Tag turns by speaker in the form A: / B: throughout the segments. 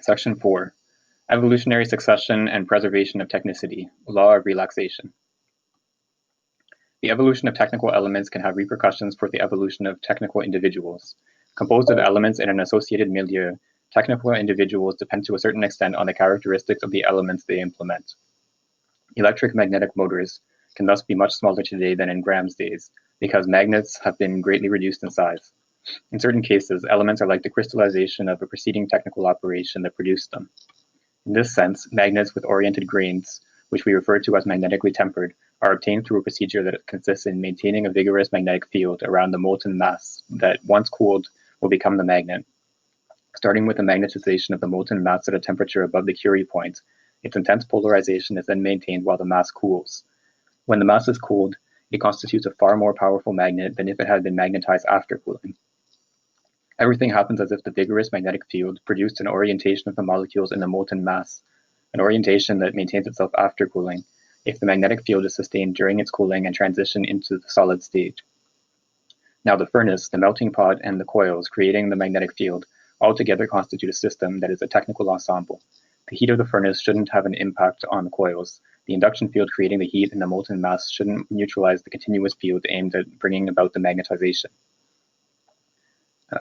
A: Section 4. Evolutionary succession and preservation of technicity, law of relaxation. The evolution of technical elements can have repercussions for the evolution of technical individuals. Composed of elements in an associated milieu, technical individuals depend to a certain extent on the characteristics of the elements they implement. Electric magnetic motors can thus be much smaller today than in Graham's days, because magnets have been greatly reduced in size. In certain cases, elements are like the crystallization of a preceding technical operation that produced them. In this sense, magnets with oriented grains, which we refer to as magnetically tempered, are obtained through a procedure that consists in maintaining a vigorous magnetic field around the molten mass that, once cooled, will become the magnet. Starting with the magnetization of the molten mass at a temperature above the Curie point, its intense polarization is then maintained while the mass cools. When the mass is cooled, it constitutes a far more powerful magnet than if it had been magnetized after cooling. Everything happens as if the vigorous magnetic field produced an orientation of the molecules in the molten mass, an orientation that maintains itself after cooling, if the magnetic field is sustained during its cooling and transition into the solid state. Now the furnace, the melting pot, and the coils creating the magnetic field altogether constitute a system that is a technical ensemble. The heat of the furnace shouldn't have an impact on the coils. The induction field creating the heat in the molten mass shouldn't neutralize the continuous field aimed at bringing about the magnetization.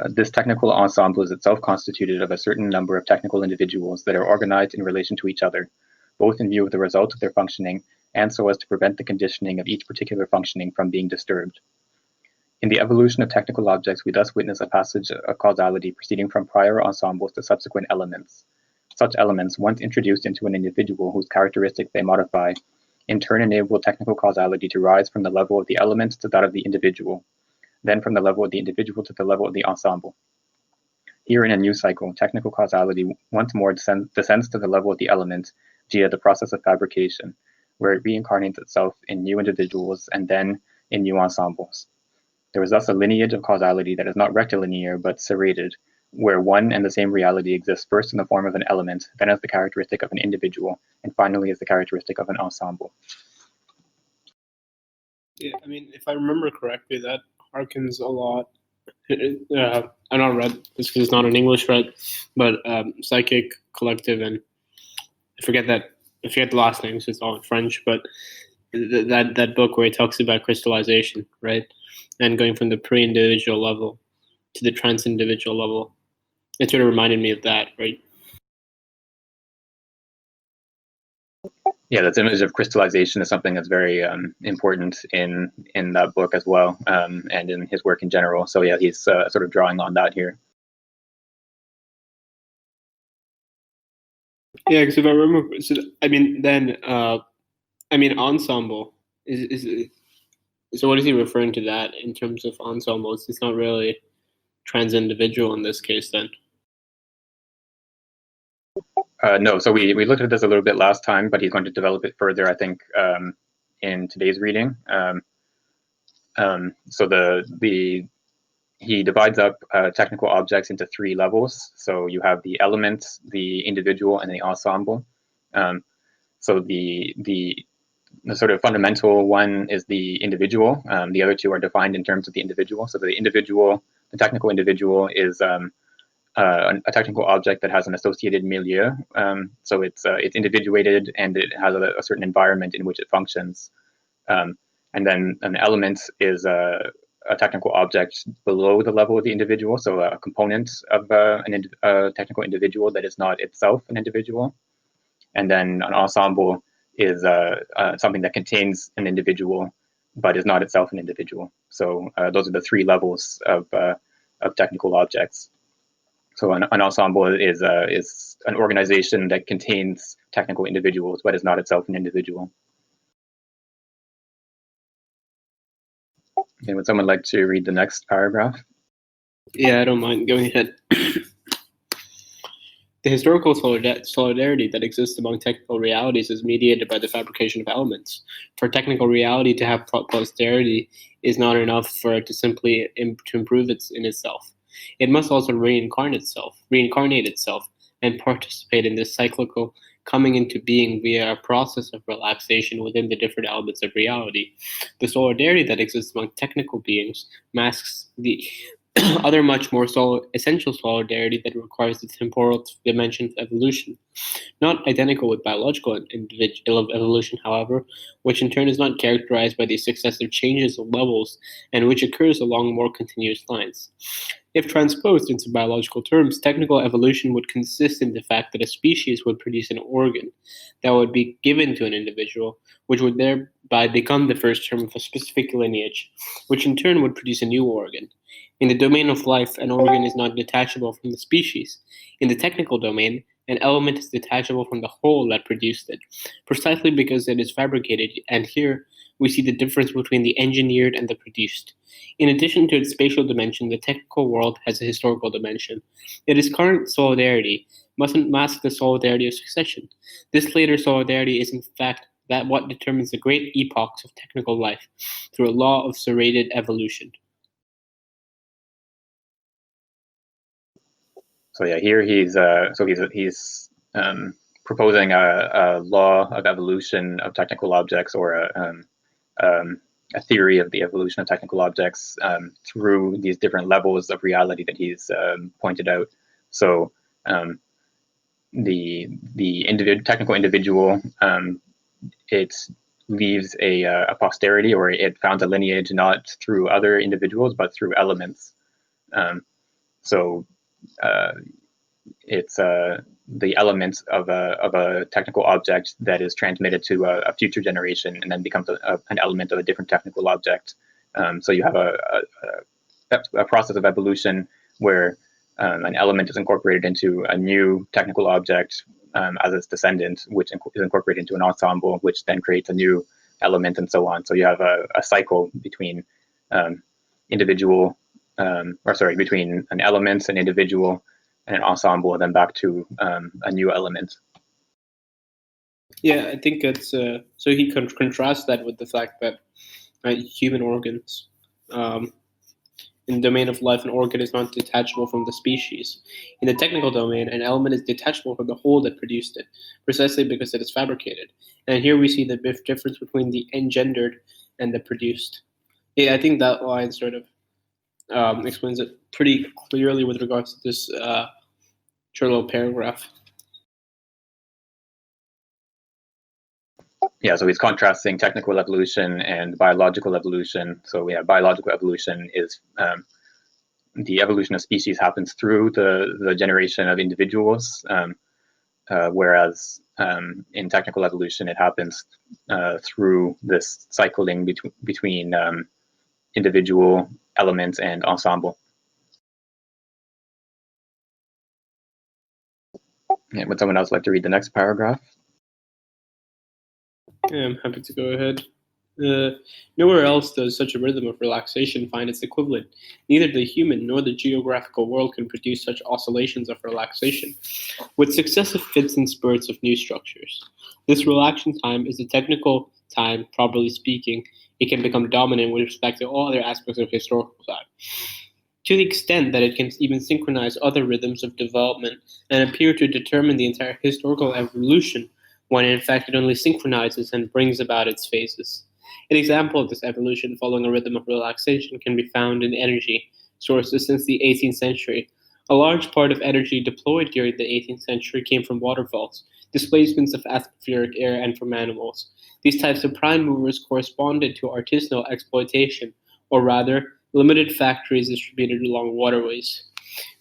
A: This technical ensemble is itself constituted of a certain number of technical individuals that are organized in relation to each other, both in view of the result of their functioning and so as to prevent the conditioning of each particular functioning from being disturbed. In the evolution of technical objects, we thus witness a passage of causality proceeding from prior ensembles to subsequent elements. Such elements, once introduced into an individual whose characteristics they modify, in turn enable technical causality to rise from the level of the element to that of the individual, then from the level of the individual to the level of the ensemble. Here in a new cycle, technical causality once more descends to the level of the element via the process of fabrication, where it reincarnates itself in new individuals and then in new ensembles. There is thus a lineage of causality that is not rectilinear but serrated, where one and the same reality exists first in the form of an element, then as the characteristic of an individual, and finally as the characteristic of an ensemble.
B: Yeah, I mean, if I remember correctly, that harkens a lot. I not read this because it's not an English read, but Psychic Collective, and I forget the last name, so it's all in French. But that book where it talks about crystallization, right, and going from the pre-individual level to the trans-individual level, it sort of reminded me of that, right?
A: Yeah, this image of crystallization is something that's very important in that book as well, and in his work in general. So yeah, he's sort of drawing on that here.
B: Yeah, because if I remember, so I mean, then ensemble is so what is he referring to that in terms of ensembles? It's not really trans-individual in this case, then.
A: No, so we looked at this a little bit last time, but he's going to develop it further, I think, in today's reading. So he divides up technical objects into three levels. So you have the element, the individual, and the ensemble. So the sort of fundamental one is the individual. The other two are defined in terms of the individual. So the technical individual is a technical object that has an associated milieu. So it's individuated and it has a certain environment in which it functions. And then an element is a technical object below the level of the individual, so a component of a technical individual that is not itself an individual. And then an ensemble is something that contains an individual but is not itself an individual. So those are the three levels of technical objects. So an ensemble is an organization that contains technical individuals but is not itself an individual. Okay, would someone like to read the next paragraph?
B: Yeah, I don't mind. Go ahead. The historical solidarity that exists among technical realities is mediated by the fabrication of elements. For technical reality to have posterity is not enough for it to simply to improve in itself. It must also reincarnate itself, and participate in this cyclical coming into being via a process of relaxation within the different elements of reality. The solidarity that exists among technical beings masks the other much more essential solidarity that requires the temporal dimension of evolution. Not identical with biological evolution, however, which in turn is not characterized by the successive changes of levels and which occurs along more continuous lines. If transposed into biological terms, technical evolution would consist in the fact that a species would produce an organ that would be given to an individual, which would thereby become the first term of a specific lineage, which in turn would produce a new organ. In the domain of life, an organ is not detachable from the species. In the technical domain, an element is detachable from the whole that produced it, precisely because it is fabricated, and here we see the difference between the engineered and the produced. In addition to its spatial dimension, the technical world has a historical dimension. Its current solidarity mustn't mask the solidarity of succession. This later solidarity is in fact that what determines the great epochs of technical life through a law of serrated evolution.
A: So yeah, here he's proposing a law of evolution of technical objects, or a theory of the evolution of technical objects through these different levels of reality that he's pointed out. So the technical individual, it leaves a posterity, or it founds a lineage not through other individuals but through elements. It's the elements of a technical object that is transmitted to a future generation and then becomes an element of a different technical object. So you have a process of evolution where an element is incorporated into a new technical object as its descendant, which is incorporated into an ensemble, which then creates a new element, and so on. So you have a cycle between between an element, an individual, and an ensemble, and then back to a new element.
B: Yeah, I think it's so he contrasts that with the fact that human organs, in the domain of life, an organ is not detachable from the species. In the technical domain, an element is detachable from the whole that produced it, precisely because it is fabricated. And here we see the difference between the engendered and the produced. Yeah, I think that line sort of explains it pretty clearly with regards to this short little paragraph.
A: Yeah, so he's contrasting technical evolution and biological evolution. So yeah, biological evolution is the evolution of species happens through the generation of individuals, whereas in technical evolution it happens through this cycling between individual, elements, and ensemble. Yeah, would someone else like to read the next paragraph?
B: Yeah, I'm happy to go ahead. Nowhere else does such a rhythm of relaxation find its equivalent. Neither the human nor the geographical world can produce such oscillations of relaxation, with successive fits and spurts of new structures. This relaxation time is the technical time, properly speaking. It can become dominant with respect to all other aspects of historical time, to the extent that it can even synchronize other rhythms of development and appear to determine the entire historical evolution, when in fact it only synchronizes and brings about its phases. An example of this evolution following a rhythm of relaxation can be found in energy sources since the 18th century. A large part of energy deployed during the 18th century came from waterfalls, displacements of atmospheric air, and from animals. These types of prime movers corresponded to artisanal exploitation, or rather, limited factories distributed along waterways.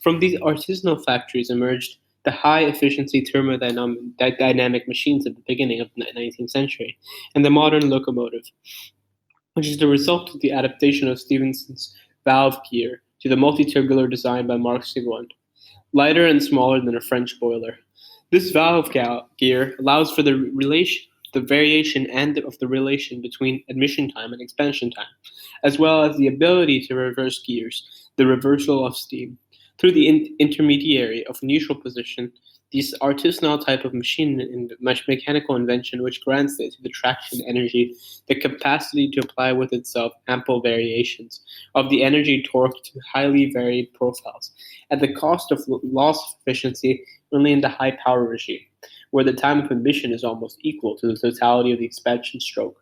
B: From these artisanal factories emerged the high-efficiency thermodynamic machines at the beginning of the 19th century, and the modern locomotive, which is the result of the adaptation of Stephenson's valve gear to the multi-tubular design by Mark Sigmund, lighter and smaller than a French boiler. This valve gear allows for the variation of the relation between admission time and expansion time, as well as the ability to reverse gears, the reversal of steam. Through the intermediary of neutral position, this artisanal type of mechanical invention which grants it to the traction energy the capacity to apply with itself ample variations of the energy torque to highly varied profiles, at the cost of loss of efficiency only in the high power regime, where the time of emission is almost equal to the totality of the expansion stroke,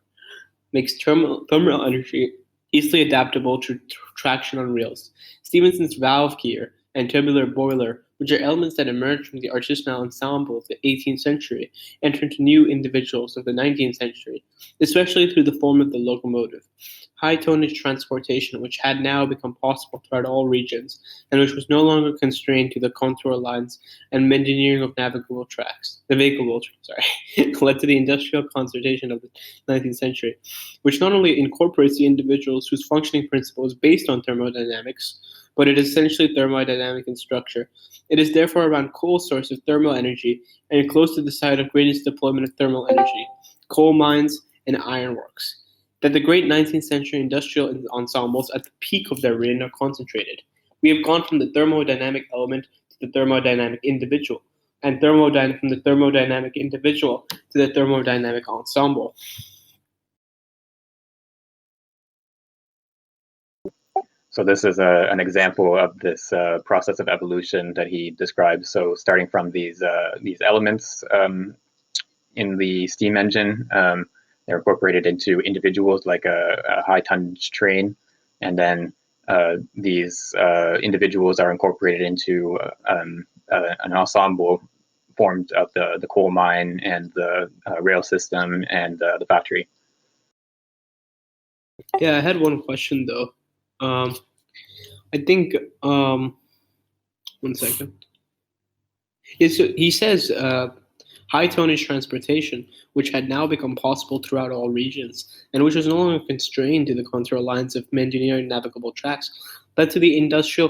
B: makes thermal energy easily adaptable to traction on rails. Stephenson's valve gear and tubular boiler, which are elements that emerged from the artisanal ensemble of the 18th century, entered into new individuals of the 19th century, especially through the form of the locomotive. High tonnage transportation, which had now become possible throughout all regions, and which was no longer constrained to the contour lines and engineering of navigable tracks. Led to the industrial concertation of the 19th century, which not only incorporates the individuals whose functioning principle is based on thermodynamics, but it is essentially thermodynamic in structure. It is therefore around coal source of thermal energy and close to the site of greatest deployment of thermal energy, coal mines and ironworks, that the great 19th century industrial ensembles at the peak of their reign are concentrated. We have gone from the thermodynamic element to the thermodynamic individual, and from the thermodynamic individual to the thermodynamic ensemble.
A: So this is an example of this process of evolution that he describes. So starting from these elements in the steam engine, they're incorporated into individuals like a high tonnage train, and then these individuals are incorporated into an ensemble formed of the coal mine and the rail system and the factory.
B: Yeah, I had one question though. I think, one second. He says high tonnage transportation, which had now become possible throughout all regions, and which was no longer constrained to the contour lines of engineering navigable tracks, led to the industrial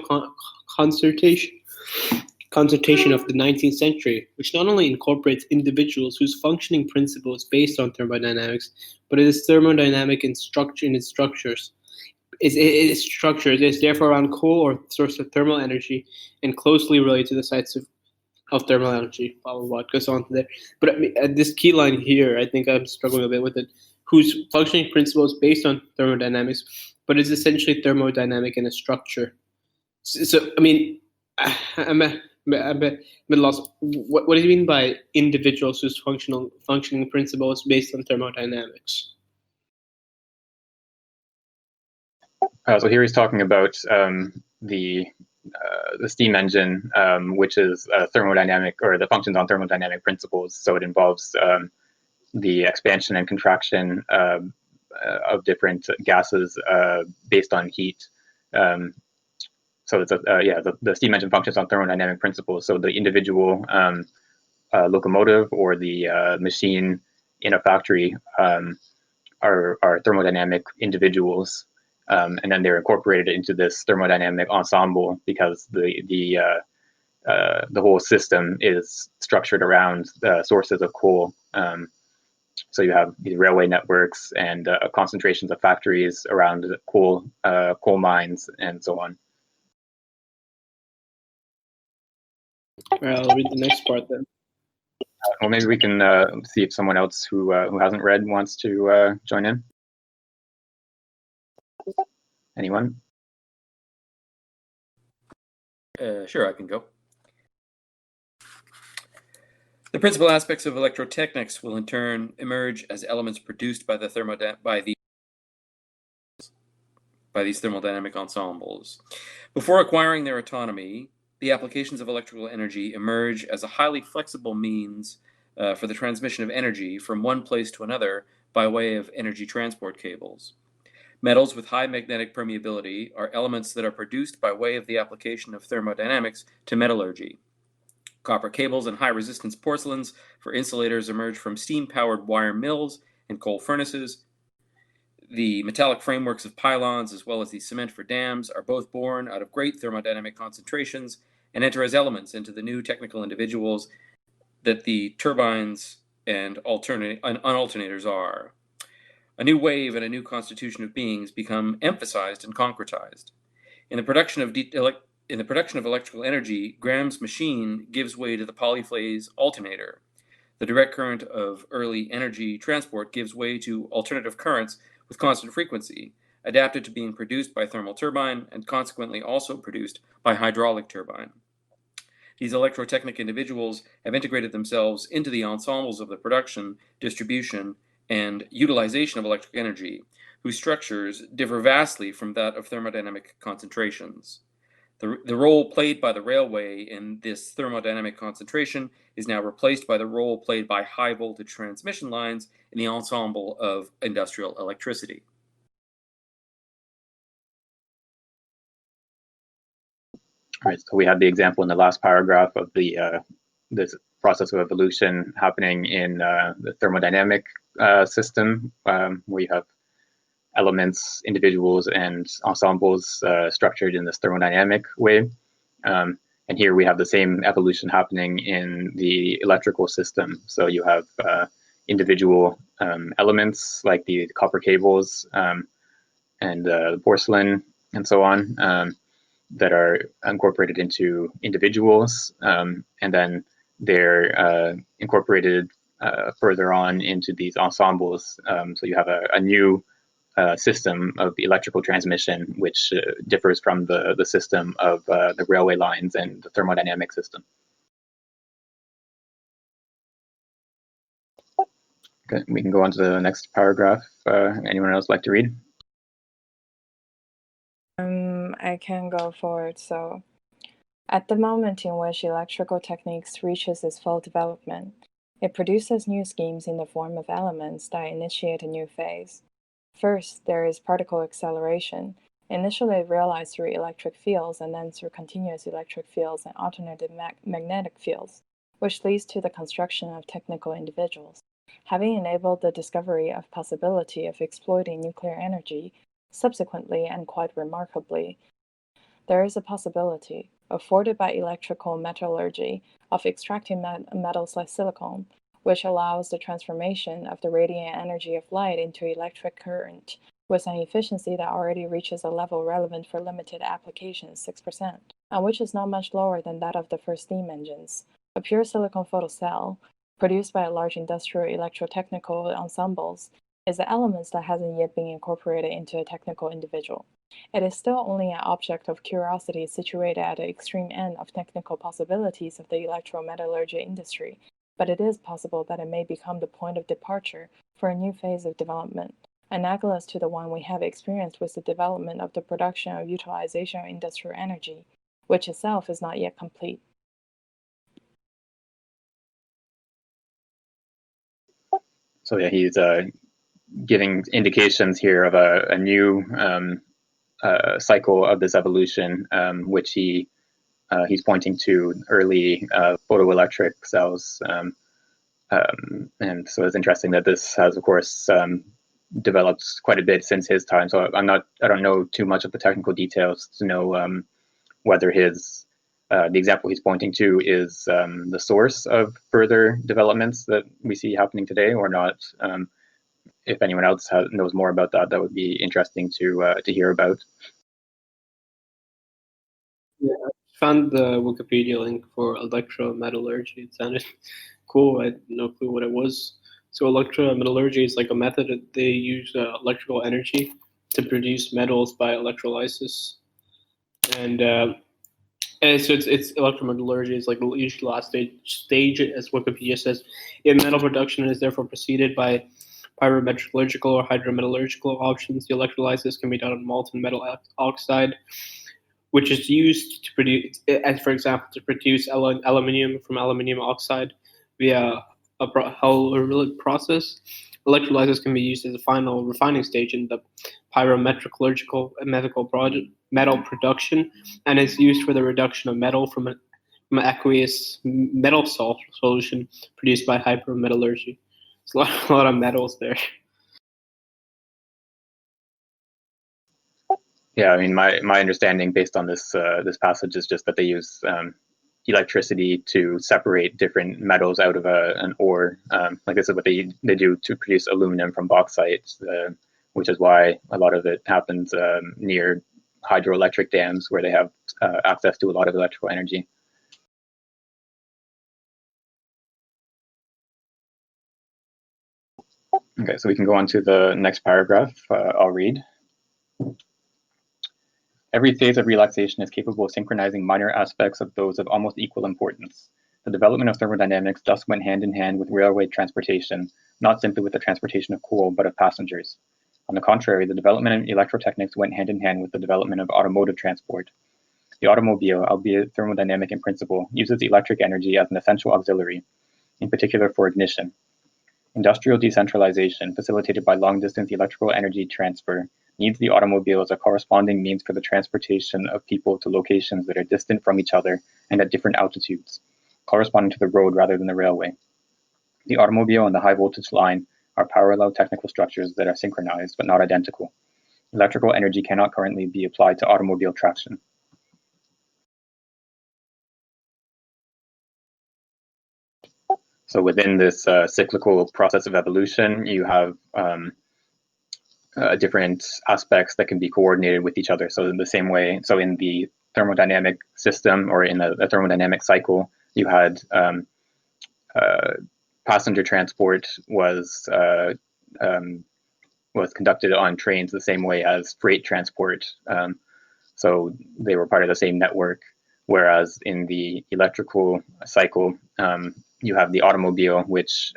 B: concertation of the 19th century, which not only incorporates individuals whose functioning principle is based on thermodynamics, but it is thermodynamic in its structures. Its structure is therefore around coal or source of thermal energy and closely related to the sites of thermal energy. Blah blah blah. It goes on to there. But I mean, this key line here, I think I'm struggling a bit with it. Whose functioning principle is based on thermodynamics, but is essentially thermodynamic in a structure. So I mean, I'm a bit lost. What do you mean by individuals whose functioning principle is based on thermodynamics?
A: So here he's talking about the steam engine, which is thermodynamic, or the functions on thermodynamic principles. So it involves the expansion and contraction of different gases based on heat. So it's the steam engine functions on thermodynamic principles. So the individual locomotive or the machine in a factory are thermodynamic individuals. And then they're incorporated into this thermodynamic ensemble because the whole system is structured around sources of coal. So you have these railway networks and concentrations of factories around coal mines and so on.
B: All right, I'll read the next part then.
A: Well, maybe we can see if someone else who hasn't read wants to join in. Anyone?
C: Sure, I can go. The principal aspects of electrotechnics will in turn emerge as elements produced by these thermodynamic ensembles. Before acquiring their autonomy, the applications of electrical energy emerge as a highly flexible means for the transmission of energy from one place to another by way of energy transport cables. Metals with high magnetic permeability are elements that are produced by way of the application of thermodynamics to metallurgy. Copper cables and high-resistance porcelains for insulators emerge from steam-powered wire mills and coal furnaces. The metallic frameworks of pylons, as well as the cement for dams, are both born out of great thermodynamic concentrations and enter as elements into the new technical individuals that the turbines and alternators are. A new wave and a new constitution of beings become emphasized and concretized. In the production of electrical energy, Graham's machine gives way to the polyphase alternator. The direct current of early energy transport gives way to alternative currents with constant frequency, adapted to being produced by thermal turbine and consequently also produced by hydraulic turbine. These electrotechnic individuals have integrated themselves into the ensembles of the production, distribution, and utilization of electric energy, whose structures differ vastly from that of thermodynamic concentrations. The role played by the railway in this thermodynamic concentration is now replaced by the role played by high voltage transmission lines in the ensemble of industrial electricity.
A: All right, so we had the example in the last paragraph of this process of evolution happening in the thermodynamic system, where you have elements, individuals, and ensembles structured in this thermodynamic way. And here we have the same evolution happening in the electrical system. So you have individual elements like the copper cables and the porcelain and so on that are incorporated into individuals, and then they're incorporated further on into these ensembles. So you have a new system of electrical transmission, which differs from the system of the railway lines and the thermodynamic system. Okay, we can go on to the next paragraph. Anyone else like to read?
D: I can go forward. So, at the moment in which electrical techniques reaches its full development, it produces new schemes in the form of elements that initiate a new phase. First, there is particle acceleration, initially realized through electric fields and then through continuous electric fields and alternating magnetic fields, which leads to the construction of technical individuals. Having enabled the discovery of possibility of exploiting nuclear energy, subsequently and quite remarkably, there is a possibility, afforded by electrical metallurgy, of extracting metals like silicon, which allows the transformation of the radiant energy of light into electric current with an efficiency that already reaches a level relevant for limited applications, 6%, and which is not much lower than that of the first steam engines. A pure silicon photocell, produced by large industrial electrotechnical ensembles, is the elements that hasn't yet been incorporated into a technical individual. It is still only an object of curiosity situated at the extreme end of technical possibilities of the electro metallurgy industry, but it is possible that it may become the point of departure for a new phase of development, analogous to the one we have experienced with the development of the production or utilization of industrial energy, which itself is not yet complete.
A: So yeah, he's giving indications here of a new cycle of this evolution, which he's pointing to early photoelectric cells. And so it's interesting that this has, of course, developed quite a bit since his time. So I don't know too much of the technical details to know whether the example he's pointing to is the source of further developments that we see happening today or not. If anyone else knows more about that, that would be interesting to hear about.
B: Yeah, I found the Wikipedia link for Electro Metallurgy. It sounded cool. I had no clue what it was. So Electro Metallurgy is like a method that they use electrical energy to produce metals by electrolysis, and so it's electrometallurgy is like usually the last stage, as Wikipedia says, in metal production, is therefore preceded by pyrometallurgical or hydrometallurgical options. The electrolysis can be done on molten metal oxide, which is used to produce, as for example, to produce aluminium from aluminium oxide via a Hall-Rayleigh process. Electrolysis can be used as a final refining stage in the pyrometallurgical metal production, and is used for the reduction of metal from an aqueous metal salt solution produced by hypermetallurgy. It's a lot of metals there.
A: Yeah, I mean, my understanding based on this this passage is just that they use electricity to separate different metals out of an ore. Like this is what they do to produce aluminum from bauxite, which is why a lot of it happens near hydroelectric dams where they have access to a lot of electrical energy. Okay, so we can go on to the next paragraph. I'll read. Every phase of relaxation is capable of synchronizing minor aspects of those of almost equal importance. The development of thermodynamics thus went hand in hand with railway transportation, not simply with the transportation of coal, but of passengers. On the contrary, the development of electrotechnics went hand in hand with the development of automotive transport. The automobile, albeit thermodynamic in principle, uses electric energy as an essential auxiliary, in particular for ignition. Industrial decentralization, facilitated by long-distance electrical energy transfer, needs the automobile as a corresponding means for the transportation of people to locations that are distant from each other and at different altitudes, corresponding to the road rather than the railway. The automobile and the high-voltage line are parallel technical structures that are synchronized but not identical. Electrical energy cannot currently be applied to automobile traction. So within this cyclical process of evolution, you have different aspects that can be coordinated with each other. So in the same way, so in the thermodynamic system or in the thermodynamic cycle, you had passenger transport was conducted on trains the same way as freight transport. So they were part of the same network. Whereas in the electrical cycle, you have the automobile, which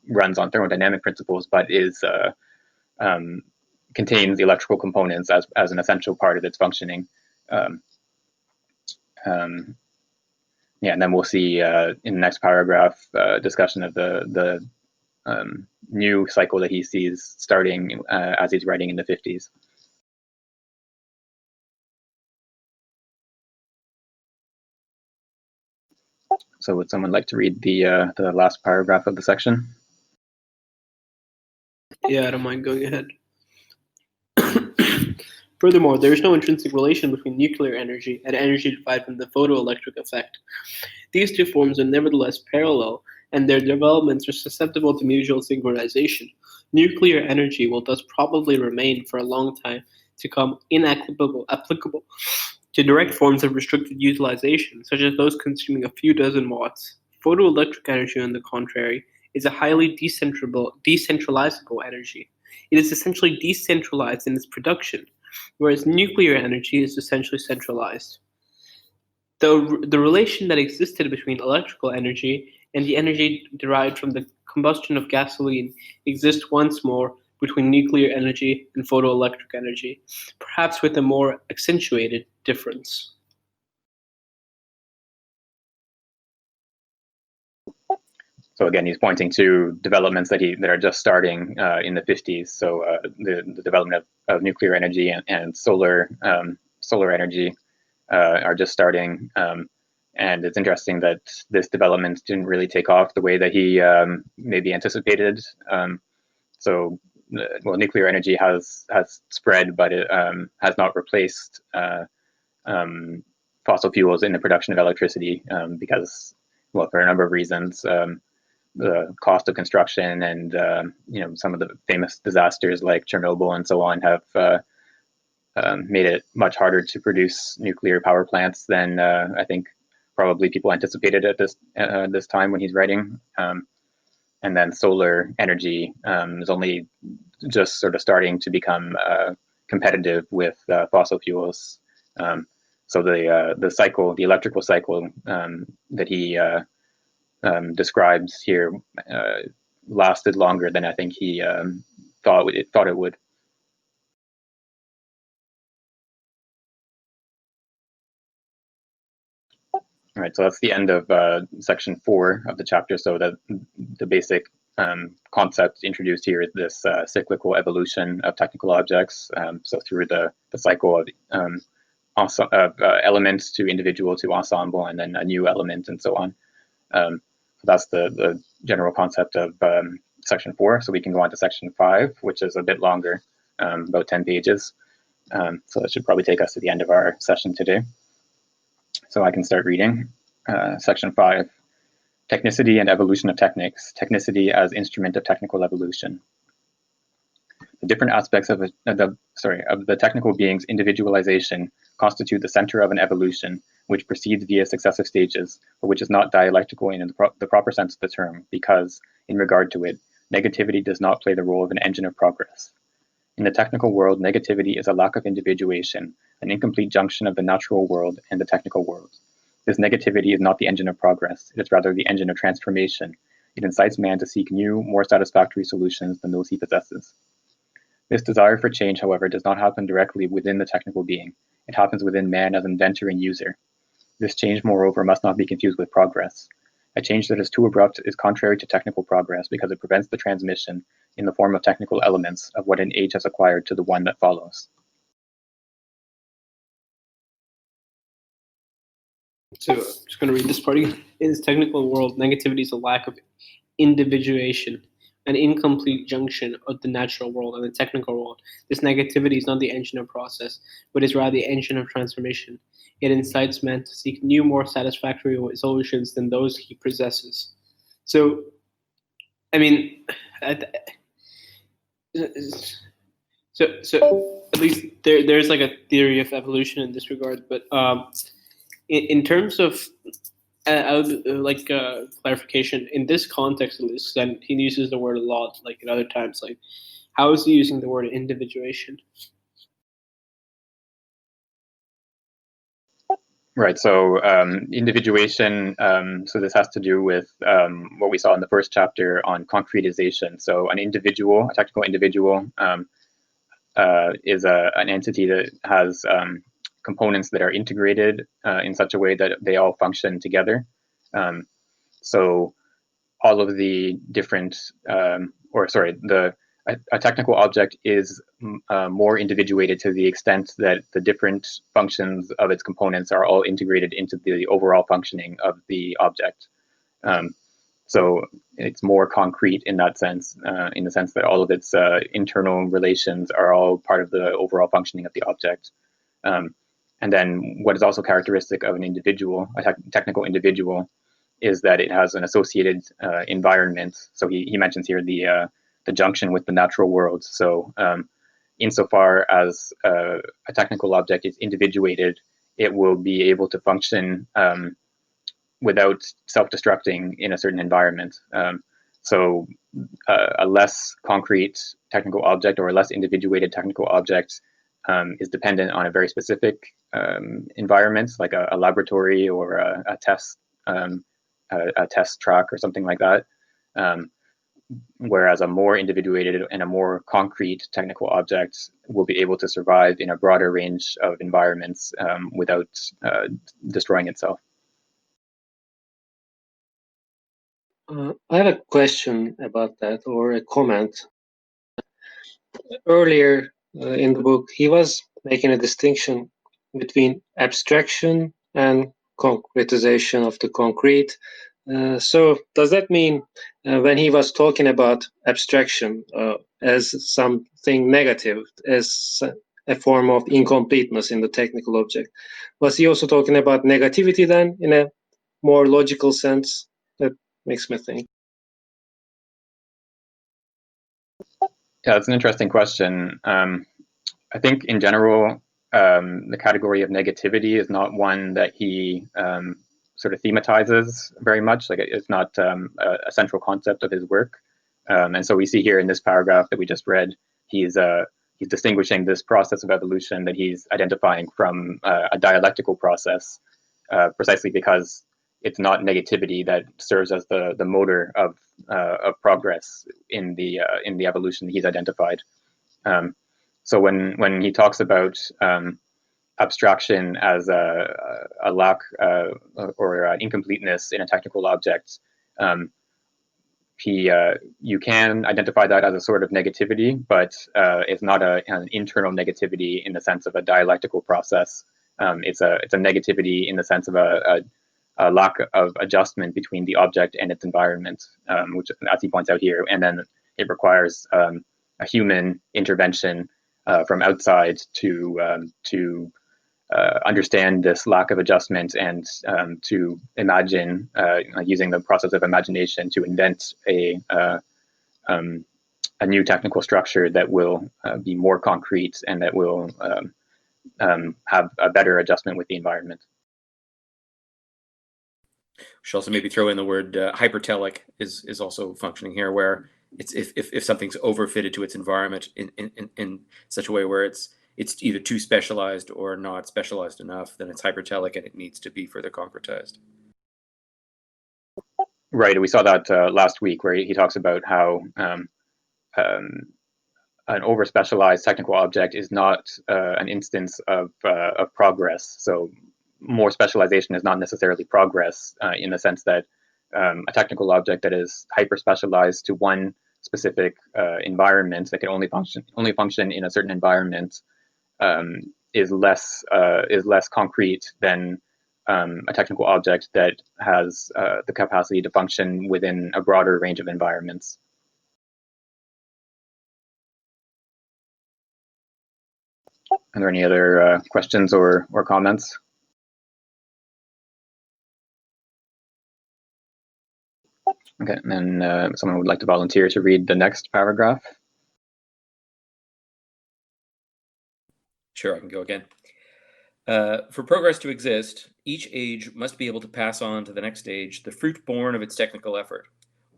A: runs on thermodynamic principles, but is contains electrical components as an essential part of its functioning. Yeah, and then we'll see in the next paragraph discussion of the new cycle that he sees starting as he's writing in the 50s. So would someone like to read the last paragraph of the section?
B: Yeah, I don't mind going ahead. Furthermore, there is no intrinsic relation between nuclear energy and energy derived from the photoelectric effect. These two forms are nevertheless parallel, and their developments are susceptible to mutual synchronization. Nuclear energy will thus probably remain for a long time to come inapplicable to direct forms of restricted utilization, such as those consuming a few dozen watts. Photoelectric energy, on the contrary, is a highly decentralizable energy. It is essentially decentralized in its production, whereas nuclear energy is essentially centralized. The relation that existed between electrical energy and the energy derived from the combustion of gasoline exists once more between nuclear energy and photoelectric energy, perhaps with a more accentuated difference.
A: So again, he's pointing to developments that are just starting in the 50s. So the development of nuclear energy and solar energy are just starting. And it's interesting that this development didn't really take off the way that he maybe anticipated. So, well, nuclear energy has spread, but it has not replaced fossil fuels in the production of electricity because, well, for a number of reasons. The cost of construction and some of the famous disasters like Chernobyl and so on have made it much harder to produce nuclear power plants than I think probably people anticipated at this time when he's writing. And then solar energy is only just sort of starting to become competitive with fossil fuels. So the cycle, the electrical cycle that he describes here lasted longer than I think he thought it would. All right, so that's the end of section 4 of the chapter. So the basic concept introduced here is this cyclical evolution of technical objects. So through the cycle of elements to individual to ensemble, and then a new element, and so on. That's the general concept of section 4. So we can go on to section 5, which is a bit longer, about 10 pages. So that should probably take us to the end of our session today. So I can start reading. Section 5, Technicity and Evolution of Technics. Technicity as instrument of technical evolution. The different aspects of the technical being's individualization constitute the center of an evolution, which proceeds via successive stages, but which is not dialectical in the proper sense of the term, because, in regard to it, negativity does not play the role of an engine of progress. In the technical world, negativity is a lack of individuation, an incomplete junction of the natural world and the technical world. This negativity is not the engine of progress, it is rather the engine of transformation. It incites man to seek new, more satisfactory solutions than those he possesses. This desire for change, however, does not happen directly within the technical being. It happens within man as inventor and user. This change, moreover, must not be confused with progress. A change that is too abrupt is contrary to technical progress because it prevents the transmission in the form of technical elements of what an age has acquired to the one that follows.
B: So I'm just going to read this part again. In this technical world, negativity is a lack of individuation, an incomplete junction of the natural world and the technical world. This negativity is not the engine of process, but is rather the engine of transformation. It incites man to seek new, more satisfactory solutions than those he possesses. So, I mean, so at least there's like a theory of evolution in this regard, but in terms of I would like clarification in this context at least, and he uses the word a lot, like at other times. Like, how is he using the word individuation?
A: Right. So individuation. So this has to do with what we saw in the first chapter on concretization. So an individual, a technical individual, is an entity that has components that are integrated in such a way that they all function together. So all of the different, a technical object is more individuated to the extent that the different functions of its components are all integrated into the overall functioning of the object. So it's more concrete in that sense, in the sense that all of its internal relations are all part of the overall functioning of the object. And then what is also characteristic of an individual, a technical individual, is that it has an associated environment. So he mentions here the junction with the natural world. So insofar as a technical object is individuated, it will be able to function without self-destructing in a certain environment. So a less concrete technical object or a less individuated technical object is dependent on a very specific environment, like a laboratory or a test track or something like that. Whereas a more individuated and a more concrete technical object will be able to survive in a broader range of environments without destroying itself.
E: I have a question about that, or a comment. Earlier in the book, he was making a distinction between abstraction and concretization of the concrete. So does that mean when he was talking about abstraction as something negative, as a form of incompleteness in the technical object, was he also talking about negativity then in a more logical sense? That makes me think.
A: Yeah, that's an interesting question. I think in general, the category of negativity is not one that he sort of thematizes very much. Like it's not a central concept of his work. And so we see here in this paragraph that we just read, he's distinguishing this process of evolution that he's identifying from a dialectical process, precisely because it's not negativity that serves as the motor of progress in the evolution that he's identified. So when he talks about abstraction as a lack or an incompleteness in a technical object, you can identify that as a sort of negativity, but it's not an internal negativity in the sense of a dialectical process. It's a negativity in the sense of a lack of adjustment between the object and its environment, which, as he points out here, and then it requires a human intervention from outside to understand this lack of adjustment and to imagine, using the process of imagination, to invent a new technical structure that will be more concrete and that will have a better adjustment with the environment.
C: We should also maybe throw in the word hypertelic is also functioning here, where it's if something's overfitted to its environment in such a way where it's either too specialized or not specialized enough, then it's hypertelic and it needs to be further concretized. Right,
A: we saw that last week, where he talks about how an over-specialized technical object is not an instance of progress. So more specialization is not necessarily progress in the sense that a technical object that is hyper-specialized to one specific environment that can only function in a certain environment is less concrete than a technical object that has the capacity to function within a broader range of environments. Are there any other questions or comments? Okay, and then someone would like to volunteer to read the next paragraph.
C: Sure, I can go again. For progress to exist, each age must be able to pass on to the next age the fruit born of its technical effort.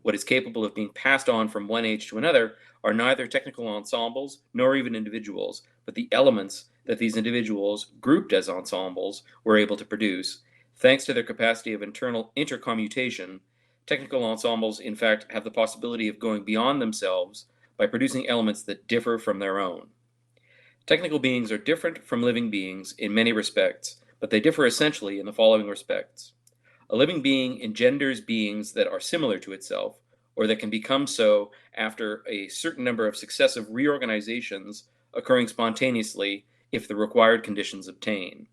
C: What is capable of being passed on from one age to another are neither technical ensembles nor even individuals, but the elements that these individuals, grouped as ensembles, were able to produce. Thanks to their capacity of internal intercommutation, technical ensembles, in fact, have the possibility of going beyond themselves by producing elements that differ from their own. Technical beings are different from living beings in many respects, but they differ essentially in the following respects. A living being engenders beings that are similar to itself, or that can become so after a certain number of successive reorganizations occurring spontaneously if the required conditions obtain.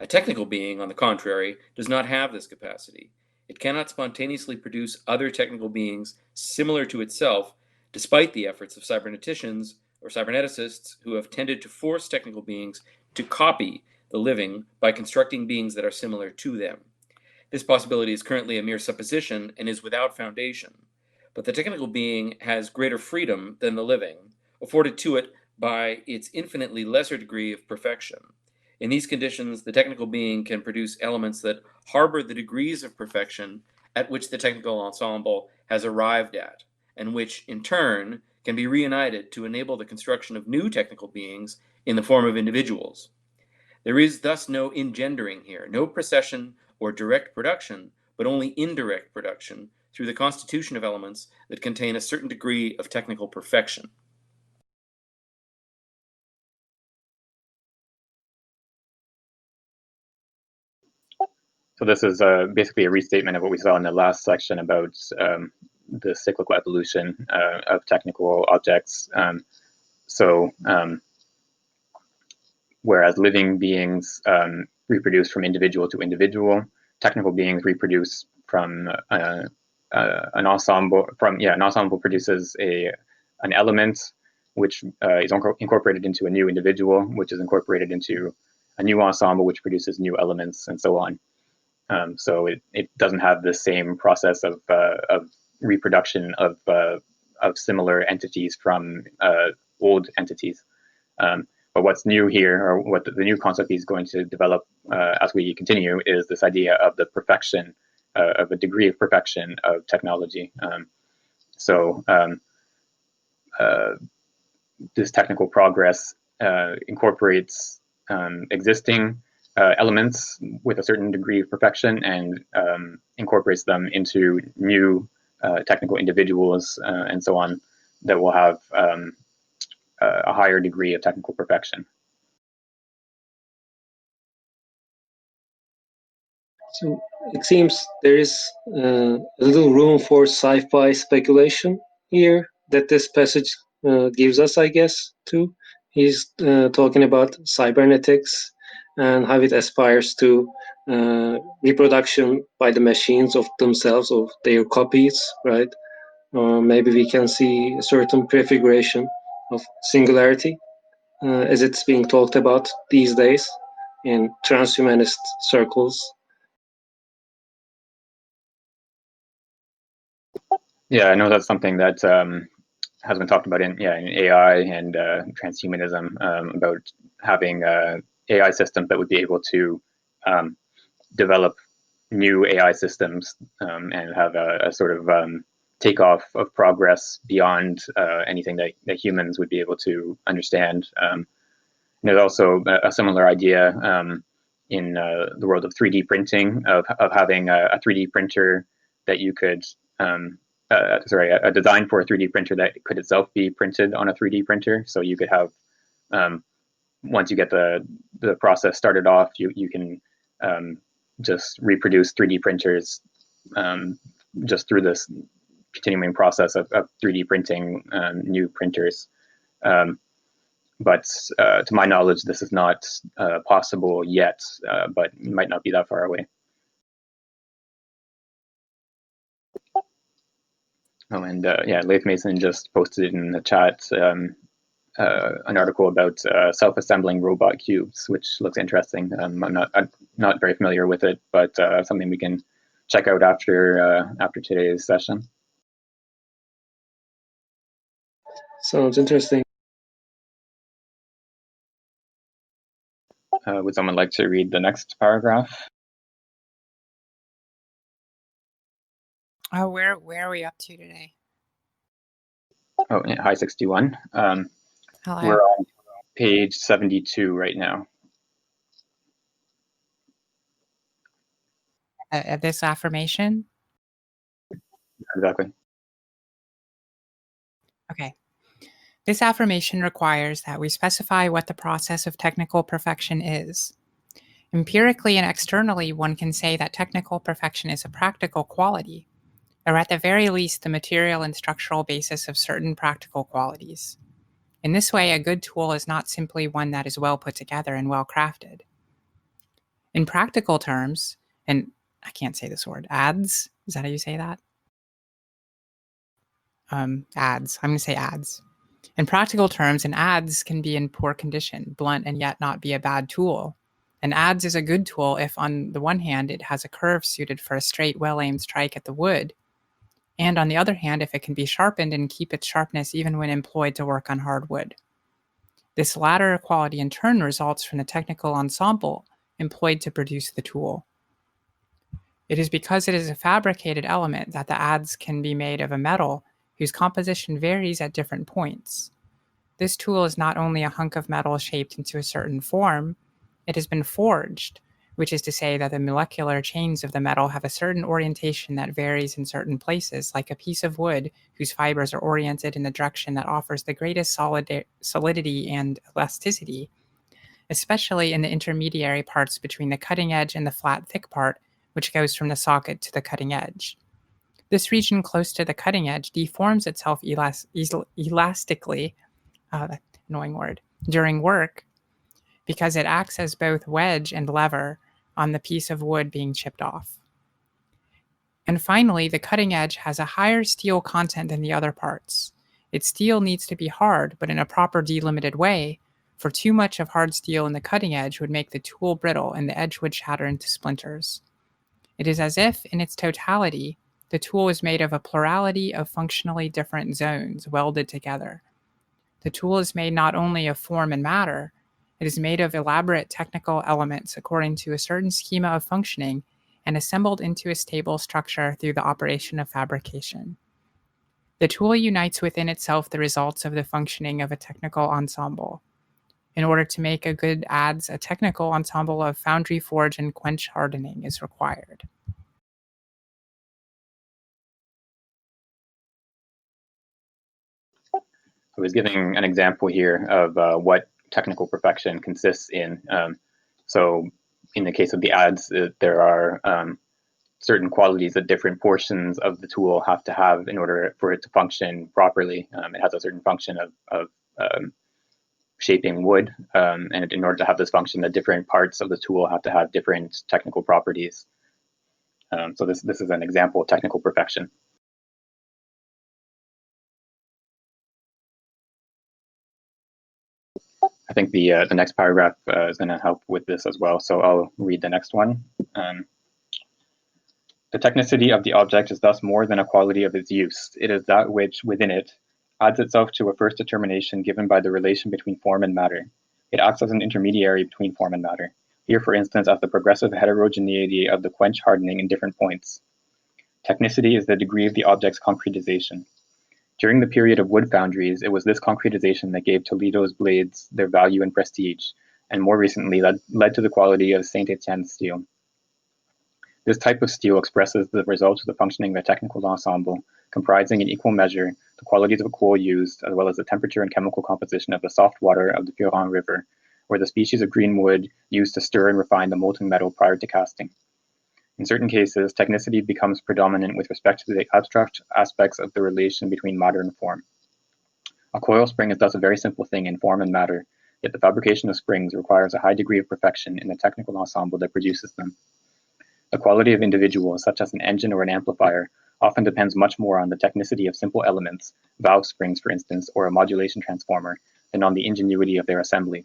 C: A technical being, on the contrary, does not have this capacity. It cannot spontaneously produce other technical beings similar to itself, despite the efforts of cyberneticians or cyberneticists who have tended to force technical beings to copy the living by constructing beings that are similar to them. This possibility is currently a mere supposition and is without foundation, but the technical being has greater freedom than the living, afforded to it by its infinitely lesser degree of perfection. In these conditions, the technical being can produce elements that harbor the degrees of perfection at which the technical ensemble has arrived at, and which, in turn, can be reunited to enable the construction of new technical beings in the form of individuals. There is thus no engendering here, no procession or direct production, but only indirect production through the constitution of elements that contain a certain degree of technical perfection.
A: So this is basically a restatement of what we saw in the last section about the cyclical evolution of technical objects. Whereas living beings reproduce from individual to individual, technical beings reproduce from an ensemble. An ensemble produces an element which is incorporated into a new individual, which is incorporated into a new ensemble, which produces new elements, and so on. So it doesn't have the same process of reproduction of similar entities from old entities. But what's new here, or what the new concept is going to develop as we continue, is this idea of the perfection, of a degree of perfection of technology. This technical progress incorporates existing elements with a certain degree of perfection and incorporates them into new technical individuals and so on that will have a higher degree of technical perfection.
E: So it seems there is a little room for sci-fi speculation here that this passage gives us, I guess, too. He's talking about cybernetics and how it aspires to reproduction by the machines of themselves, of their copies, right? Or maybe we can see a certain prefiguration of singularity as it's being talked about these days in transhumanist circles.
A: Yeah, I know that's something that has been talked about in AI and transhumanism, about having AI systems that would be able to develop new AI systems and have a sort of takeoff of progress beyond anything that humans would be able to understand. There's also a similar idea in the world of 3D printing, of having a 3D printer that you could a design for a 3D printer that could itself be printed on a 3D printer. So you could have, once you get the process started off, you can just reproduce 3D printers just through this continuing process of 3D printing new printers. But to my knowledge, this is not possible yet, but might not be that far away. Oh, and yeah, Leif Mason just posted in the chat an article about self-assembling robot cubes, which looks interesting. I'm not very familiar with it, but something we can check out after today's session.
E: Sounds interesting.
A: Would someone like to read the next paragraph?
F: Oh, where are we up to today?
A: Oh, yeah, hi 61.
F: Hello.
A: We're on page 72 right now.
F: This affirmation?
A: Exactly.
F: Okay. This affirmation requires that we specify what the process of technical perfection is. Empirically and externally, one can say that technical perfection is a practical quality, or at the very least the material and structural basis of certain practical qualities. In this way, a good tool is not simply one that is well put together and well crafted. In practical terms, and I can't say this word, ads, is that how you say that? Ads, I'm going to say ads. In practical terms, an adze can be in poor condition, blunt, and yet not be a bad tool. An adze is a good tool if, on the one hand, it has a curve suited for a straight, well-aimed strike at the wood, and on the other hand, if it can be sharpened and keep its sharpness even when employed to work on hard wood. This latter quality in turn results from the technical ensemble employed to produce the tool. It is because it is a fabricated element that the adze can be made of a metal whose composition varies at different points. This tool is not only a hunk of metal shaped into a certain form, it has been forged, which is to say that the molecular chains of the metal have a certain orientation that varies in certain places, like a piece of wood whose fibers are oriented in the direction that offers the greatest solidity and elasticity, especially in the intermediary parts between the cutting edge and the flat, thick part, which goes from the socket to the cutting edge. This region close to the cutting edge deforms itself elastically, that annoying word, during work, because it acts as both wedge and lever on the piece of wood being chipped off. And finally, the cutting edge has a higher steel content than the other parts. Its steel needs to be hard, but in a proper delimited way, for too much of hard steel in the cutting edge would make the tool brittle and the edge would shatter into splinters. It is as if, in its totality, the tool is made of a plurality of functionally different zones welded together. The tool is made not only of form and matter, it is made of elaborate technical elements according to a certain schema of functioning and assembled into a stable structure through the operation of fabrication. The tool unites within itself the results of the functioning of a technical ensemble. In order to make a good adze, a technical ensemble of foundry, forge, and quench hardening is required.
A: I was giving an example here of what technical perfection consists in. So in the case of the adze, there are certain qualities that different portions of the tool have to have in order for it to function properly. It has a certain function of shaping wood, and in order to have this function, the different parts of the tool have to have different technical properties. So this is an example of technical perfection. I think the next paragraph is going to help with this as well, so I'll read the next one. The technicity of the object is thus more than a quality of its use. It is that which, within it, adds itself to a first determination given by the relation between form and matter. It acts as an intermediary between form and matter. Here, for instance, as the progressive heterogeneity of the quench hardening in different points. Technicity is the degree of the object's concretization. During the period of wood foundries, it was this concretization that gave Toledo's blades their value and prestige, and more recently led to the quality of Saint Etienne's steel. This type of steel expresses the result of the functioning of a technical ensemble comprising in equal measure the qualities of a coal used, as well as the temperature and chemical composition of the soft water of the Huron River, or the species of green wood used to stir and refine the molten metal prior to casting. In certain cases, technicity becomes predominant with respect to the abstract aspects of the relation between matter and form. A coil spring is thus a very simple thing in form and matter, yet the fabrication of springs requires a high degree of perfection in the technical ensemble that produces them. The quality of individuals, such as an engine or an amplifier, often depends much more on the technicity of simple elements, valve springs for instance, or a modulation transformer, than on the ingenuity of their assembly.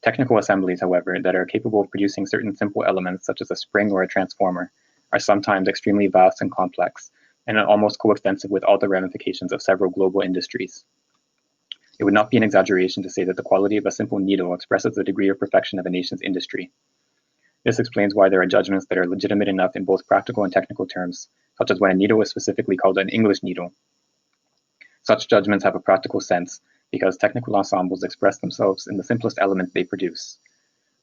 A: Technical assemblies, however, that are capable of producing certain simple elements such as a spring or a transformer, are sometimes extremely vast and complex, and are almost coextensive with all the ramifications of several global industries. It would not be an exaggeration to say that the quality of a simple needle expresses the degree of perfection of a nation's industry. This explains why there are judgments that are legitimate enough in both practical and technical terms, such as when a needle is specifically called an English needle. Such judgments have a practical sense, because technical ensembles express themselves in the simplest elements they produce.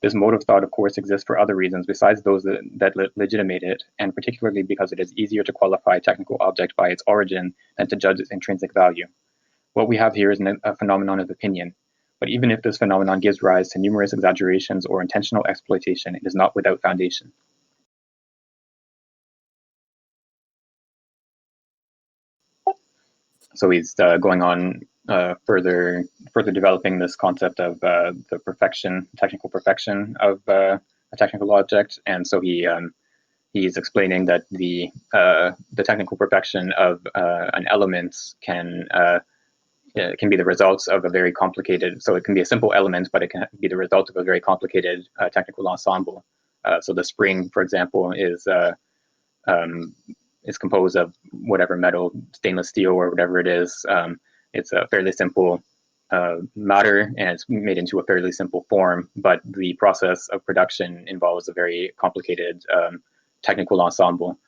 A: This mode of thought, of course, exists for other reasons besides those that legitimate it, and particularly because it is easier to qualify a technical object by its origin than to judge its intrinsic value. What we have here is a phenomenon of opinion, but even if this phenomenon gives rise to numerous exaggerations or intentional exploitation, it is not without foundation. So he's going on further developing this concept of the technical perfection of a technical object, and so he's explaining that the technical perfection of an element can be the results of a very complicated. So it can be a simple element, but it can be the result of a very complicated technical ensemble. So the spring, for example, is composed of whatever metal, stainless steel or whatever it is. It's a fairly simple matter, and it's made into a fairly simple form, but the process of production involves a very complicated technical ensemble.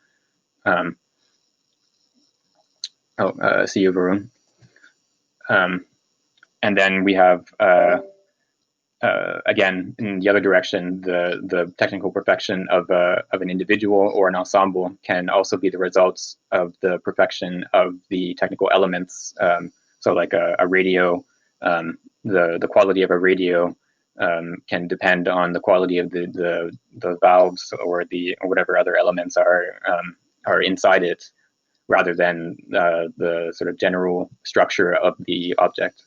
A: See you, Varun. And then we have, again, in the other direction, the technical perfection of an individual or an ensemble can also be the results of the perfection of the technical elements. So like a radio, the quality of a radio can depend on the quality of the valves or whatever other elements are inside it, rather than the sort of general structure of the object.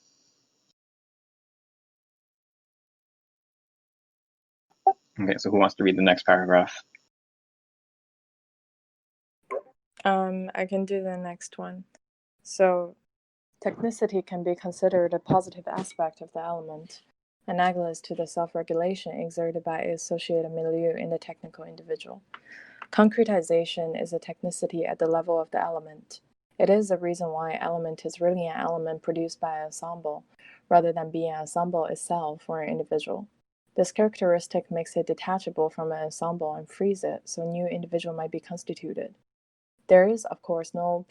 A: Okay, so who wants to read the next paragraph?
D: I can do the next one. So, technicity can be considered a positive aspect of the element, analogous to the self-regulation exerted by its associated milieu in the technical individual. Concretization is a technicity at the level of the element. It is the reason why an element is really an element produced by an ensemble, rather than being an ensemble itself or an individual. This characteristic makes it detachable from an ensemble and frees it so a new individual might be constituted. There is, of course, no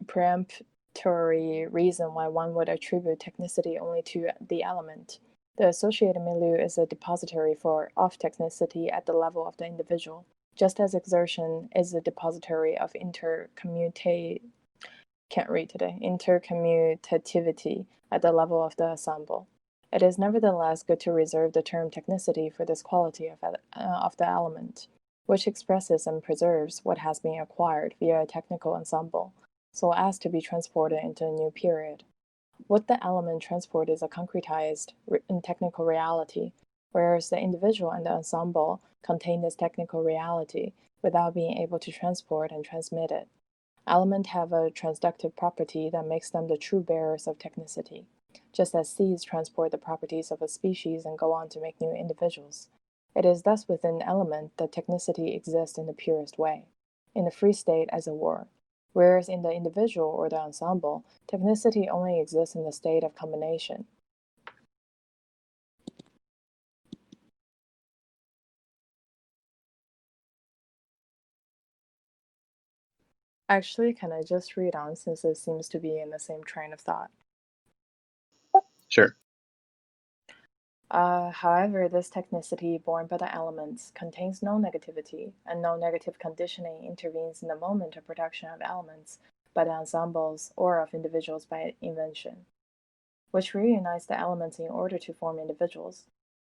D: peremptory reason why one would attribute technicity only to the element. The associated milieu is a depository of technicity at the level of the individual, just as exertion is a depository of intercommutativity at the level of the ensemble. It is nevertheless good to reserve the term technicity for this quality of the element, which expresses and preserves what has been acquired via a technical ensemble, so as to be transported into a new period. What the element transport is a concretized technical reality, whereas the individual and the ensemble contain this technical reality without being able to transport and transmit it. Elements have a transductive property that makes them the true bearers of technicity, just as seeds transport the properties of a species and go on to make new individuals. It is thus within the element that technicity exists in the purest way, in the free state as it were, whereas in the individual or the ensemble, technicity only exists in the state of combination. Actually, can I just read on since it seems to be in the same train of thought?
A: Sure.
D: However, this technicity born by the elements contains no negativity, and no negative conditioning intervenes in the moment of production of elements by the ensembles or of individuals by invention, which reunites the elements in order to form individuals.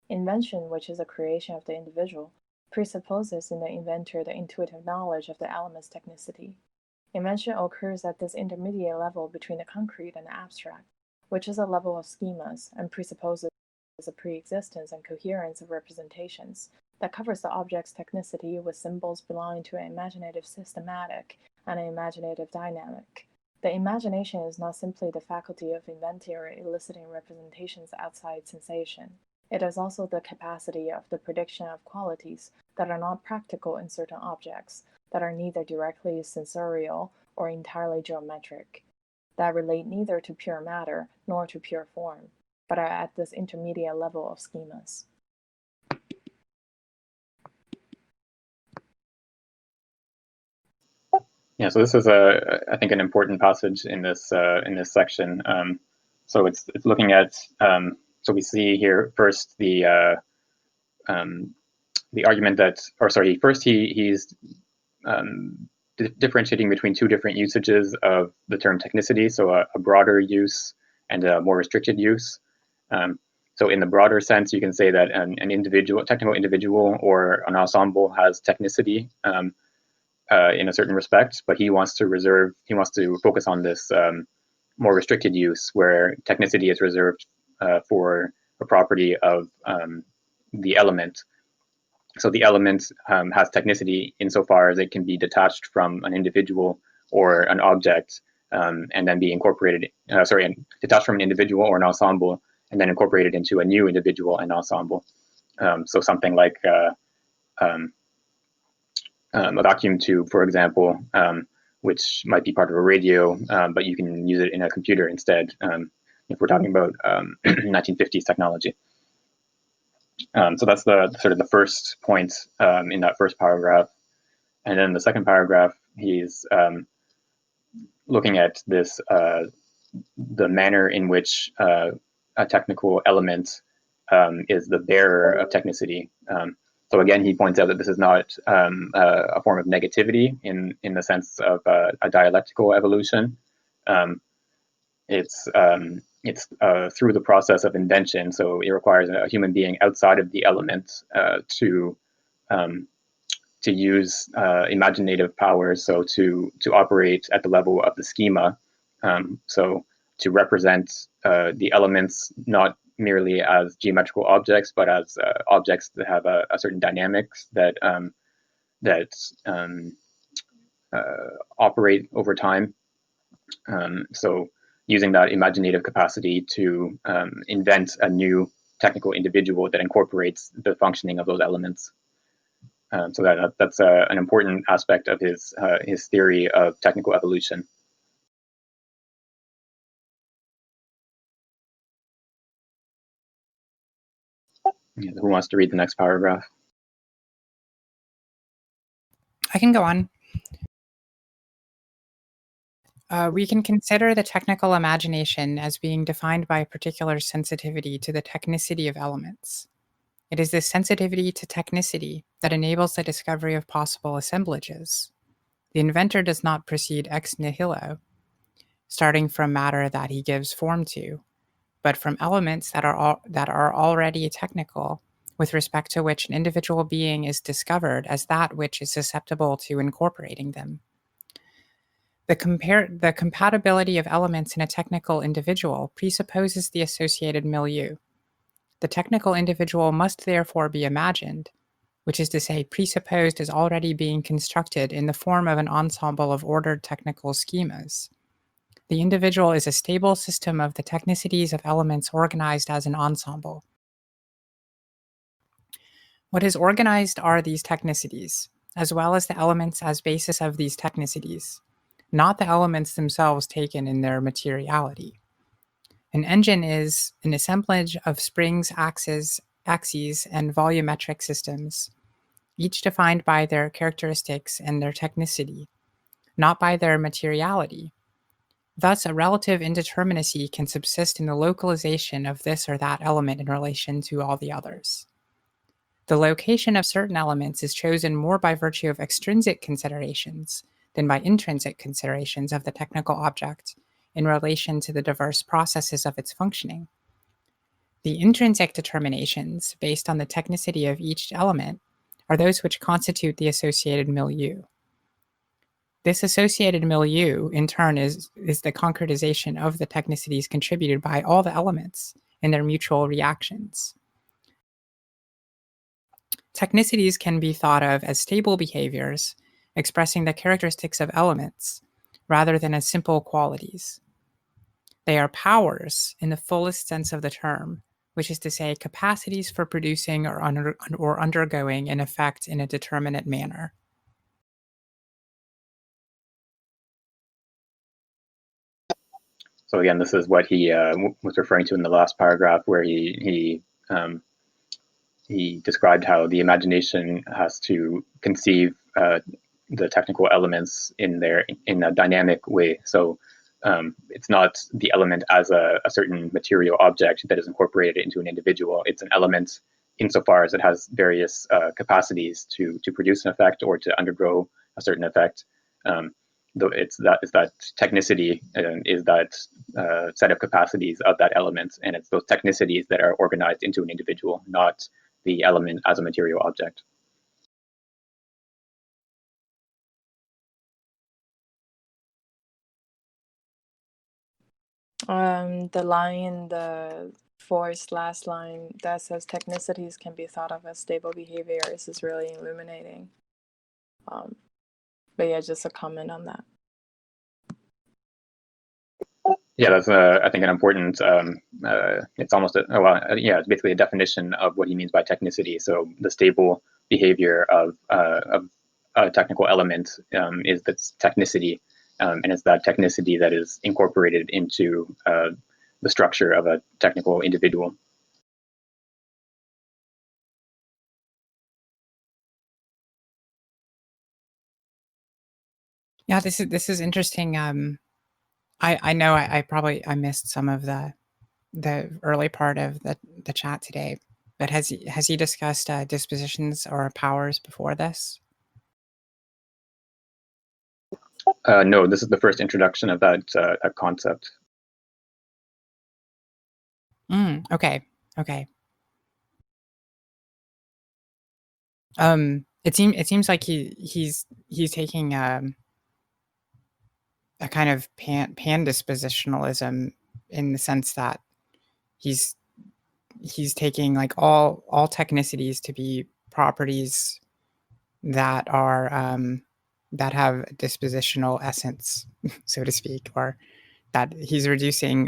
D: Invention, which is a creation of the individual, presupposes in the inventor the intuitive knowledge of the element's technicity. Invention occurs at this intermediate level between the concrete and the abstract, which is a level of schemas, and presupposes a pre-existence and coherence of representations that covers the object's technicity with symbols belonging to an imaginative systematic and an imaginative dynamic. The imagination is not simply the faculty of inventing or eliciting representations outside sensation. It is also the capacity of the prediction of qualities that are not practical in certain objects, that are neither directly sensorial or entirely geometric, that relate neither to pure matter nor to pure form, but are at this intermediate level of schemas.
A: Yeah, so this is I think an important passage in this section. So it's looking at so we see here first the argument that, or sorry, first he's differentiating between two different usages of the term technicity, so a broader use and a more restricted use. So in the broader sense, you can say that an individual, technical individual, or an ensemble has technicity in a certain respect, but he wants to focus on this more restricted use where technicity is reserved for a property of the element. So the element has technicity insofar as it can be detached from an individual or an object, and then be incorporated, detached from an individual or an ensemble, and then incorporated into a new individual and ensemble. So something like a vacuum tube, for example, which might be part of a radio, but you can use it in a computer instead, if we're talking about 1950s technology. So that's the sort of the first point in that first paragraph. And then the second paragraph, he's looking at this, the manner in which a technical element is the bearer of technicity. So again, he points out that this is not a form of negativity in the sense of a dialectical evolution. It's through the process of invention, so it requires a human being outside of the element to use imaginative powers, so to operate at the level of the schema, so to represent the elements not merely as geometrical objects, but as objects that have a certain dynamics that operate over time. So using that imaginative capacity to invent a new technical individual that incorporates the functioning of those elements. So that's an important aspect of his theory of technical evolution. Yeah, who wants to read the next paragraph?
F: I can go on. We can consider the technical imagination as being defined by a particular sensitivity to the technicity of elements. It is this sensitivity to technicity that enables the discovery of possible assemblages. The inventor does not proceed ex nihilo, starting from matter that he gives form to, but from elements that are already technical, with respect to which an individual being is discovered as that which is susceptible to incorporating them. The compatibility of elements in a technical individual presupposes the associated milieu. The technical individual must therefore be imagined, which is to say, presupposed as already being constructed in the form of an ensemble of ordered technical schemas. The individual is a stable system of the technicities of elements organized as an ensemble. What is organized are these technicities, as well as the elements as basis of these technicities, not the elements themselves taken in their materiality. An engine is an assemblage of springs, axes, and volumetric systems, each defined by their characteristics and their technicity, not by their materiality. Thus, a relative indeterminacy can subsist in the localization of this or that element in relation to all the others. The location of certain elements is chosen more by virtue of extrinsic considerations than by intrinsic considerations of the technical object in relation to the diverse processes of its functioning. The intrinsic determinations, based on the technicity of each element, are those which constitute the associated milieu. This associated milieu, in turn, is the concretization of the technicities contributed by all the elements in their mutual reactions. Technicities can be thought of as stable behaviors expressing the characteristics of elements, rather than as simple qualities. They are powers in the fullest sense of the term, which is to say capacities for producing or undergoing an effect in a determinate manner.
A: So again, this is what he was referring to in the last paragraph, where he described how the imagination has to conceive the technical elements in a dynamic way. So it's not the element as a certain material object that is incorporated into an individual. It's an element insofar as it has various capacities to produce an effect or to undergo a certain effect. It's that technicity is that set of capacities of that element, and it's those technicities that are organized into an individual, not the element as a material object.
D: The line in the fourth last line that says technicities can be thought of as stable behaviors is really illuminating. But yeah, just a comment on that.
A: Yeah, that's I think an important. It's almost it's basically a definition of what he means by technicity. So the stable behavior of a technical element is that's technicity, and it's that technicity that is incorporated into the structure of a technical individual.
F: Yeah, this is interesting. I know I missed some of the early part of the chat today, but has he discussed dispositions or powers before this?
A: No, this is the first introduction of that concept.
F: Okay. It seems like he's taking a kind of pan dispositionalism in the sense that he's taking like all technicities to be properties that are that have dispositional essence, so to speak, or that he's reducing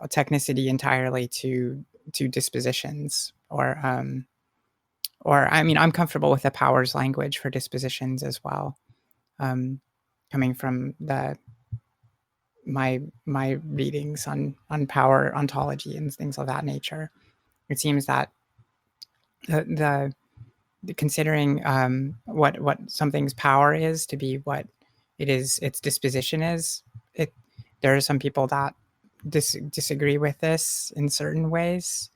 F: technicity entirely to dispositions, or I mean, I'm comfortable with the powers language for dispositions as well, coming from my readings on power ontology and things of that nature. It seems that the considering what something's power is to be what it is, its disposition is. There are some people that disagree with this in certain ways,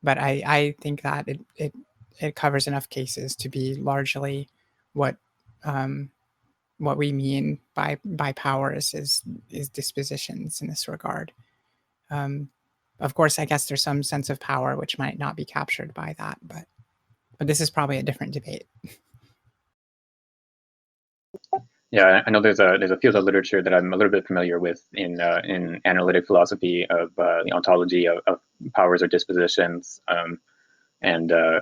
F: but I think that it covers enough cases to be largely what we mean by powers is dispositions in this regard. Of course, I guess there's some sense of power which might not be captured by that, but this is probably a different debate.
A: Yeah, I know there's a field of literature that I'm a little bit familiar with in analytic philosophy of the ontology of powers or dispositions, and I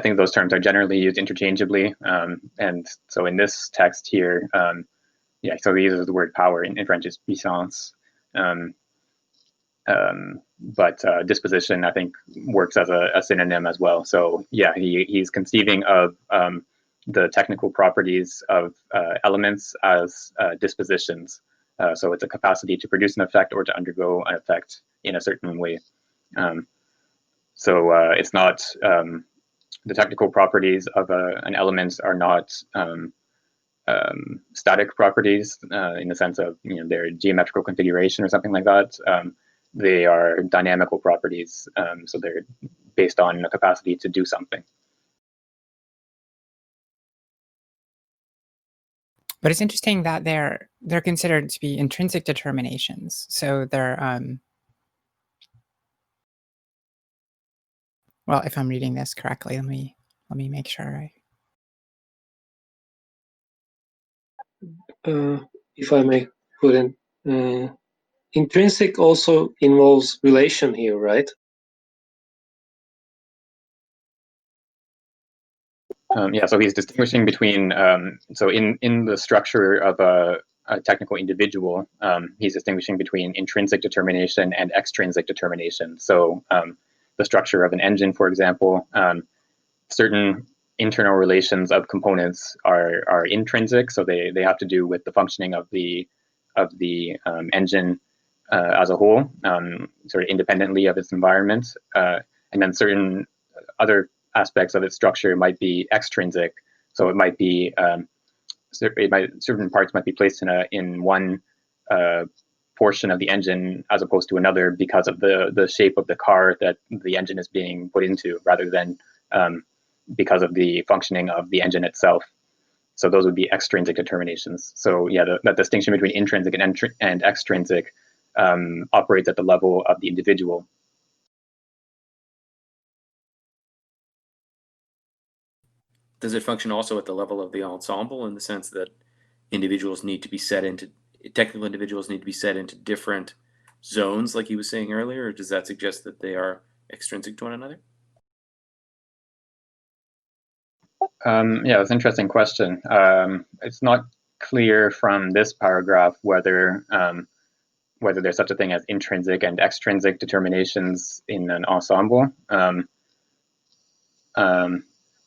A: think those terms are generally used interchangeably. And so in this text here, so he uses the word power in French is puissance, but disposition I think works as a synonym as well. So yeah, he's conceiving of the technical properties of elements as dispositions. So it's a capacity to produce an effect or to undergo an effect in a certain way. So it's not the technical properties of an element are not static properties in the sense of their geometrical configuration or something like that. They are dynamical properties, so they're based on a capacity to do something.
F: But it's interesting that they're considered to be intrinsic determinations. So they're well, if I'm reading this correctly, let me make sure
E: if I may put in, intrinsic also involves relation here, right?
A: Yeah, so he's distinguishing between, so in the structure of a technical individual, he's distinguishing between intrinsic determination and extrinsic determination. So the structure of an engine, for example, certain internal relations of components are intrinsic, so they have to do with the functioning of the engine as a whole, sort of independently of its environment, and then certain other aspects of its structure might be extrinsic. So it might be certain parts might be placed in one portion of the engine as opposed to another because of the shape of the car that the engine is being put into, rather than because of the functioning of the engine itself. So those would be extrinsic determinations. So yeah, the distinction between intrinsic and extrinsic operates at the level of the individual.
C: Does it function also at the level of the ensemble, in the sense that individuals need to be set into, technical individuals need to be set into different zones, like he was saying earlier, or does that suggest that they are extrinsic to one another?
A: Yeah, that's an interesting question. It's not clear from this paragraph whether there's such a thing as intrinsic and extrinsic determinations in an ensemble.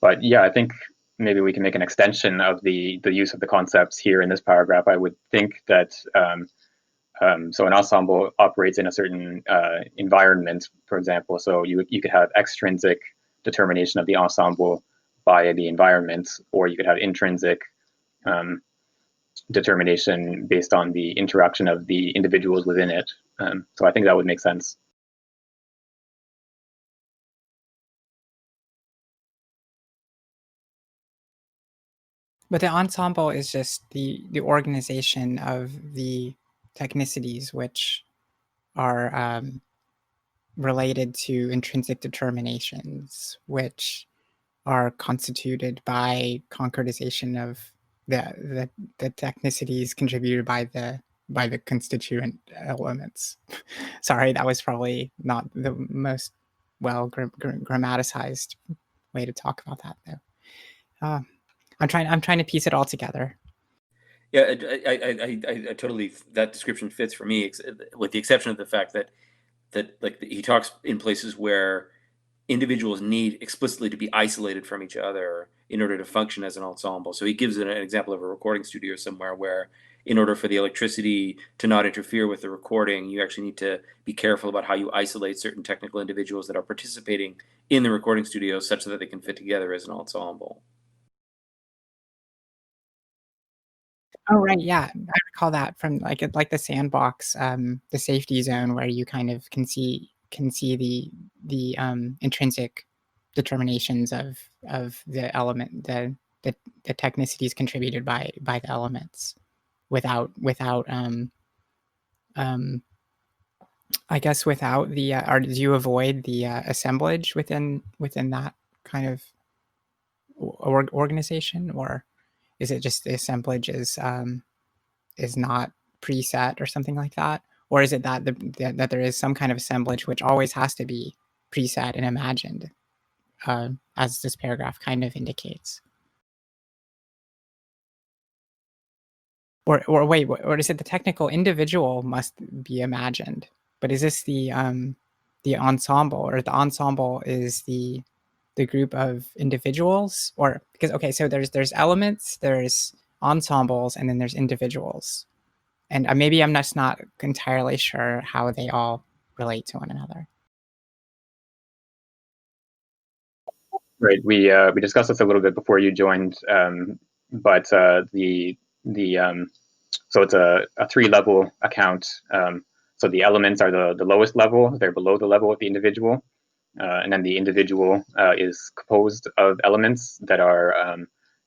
A: But yeah, I think maybe we can make an extension of the use of the concepts here in this paragraph. I would think that so an ensemble operates in a certain environment, for example. So you could have extrinsic determination of the ensemble by the environment, or you could have intrinsic determination based on the interaction of the individuals within it. So I think that would make sense.
F: But the ensemble is just the organization of the technicities, which are related to intrinsic determinations, which are constituted by concretization of the technicities contributed by the constituent elements. Sorry, that was probably not the most well grammaticized way to talk about that, though. I'm trying to piece it all together.
C: Yeah, I totally, that description fits for me, with the exception of the fact that like he talks in places where individuals need explicitly to be isolated from each other in order to function as an ensemble. So he gives an example of a recording studio somewhere where, in order for the electricity to not interfere with the recording, you actually need to be careful about how you isolate certain technical individuals that are participating in the recording studio such that they can fit together as an ensemble.
F: Oh, right, yeah. I recall that from like the sandbox, the safety zone, where you kind of can see the intrinsic determinations of the element, the technicities contributed by the elements, without I guess without the or do you avoid the assemblage within that kind of organization, or is it just the assemblage is not preset or something like that? Or is it that that there is some kind of assemblage which always has to be preset and imagined, as this paragraph kind of indicates? Or wait, or is it the technical individual must be imagined? But is this the ensemble, or the ensemble is the group of individuals? Or because, okay, so there's elements, there's ensembles, and then there's individuals. And maybe I'm just not entirely sure how they all relate to one another.
A: Right. We discussed this a little bit before you joined. but so it's a 3-level account. So the elements are the lowest level; they're below the level of the individual, and then the individual is composed of elements that are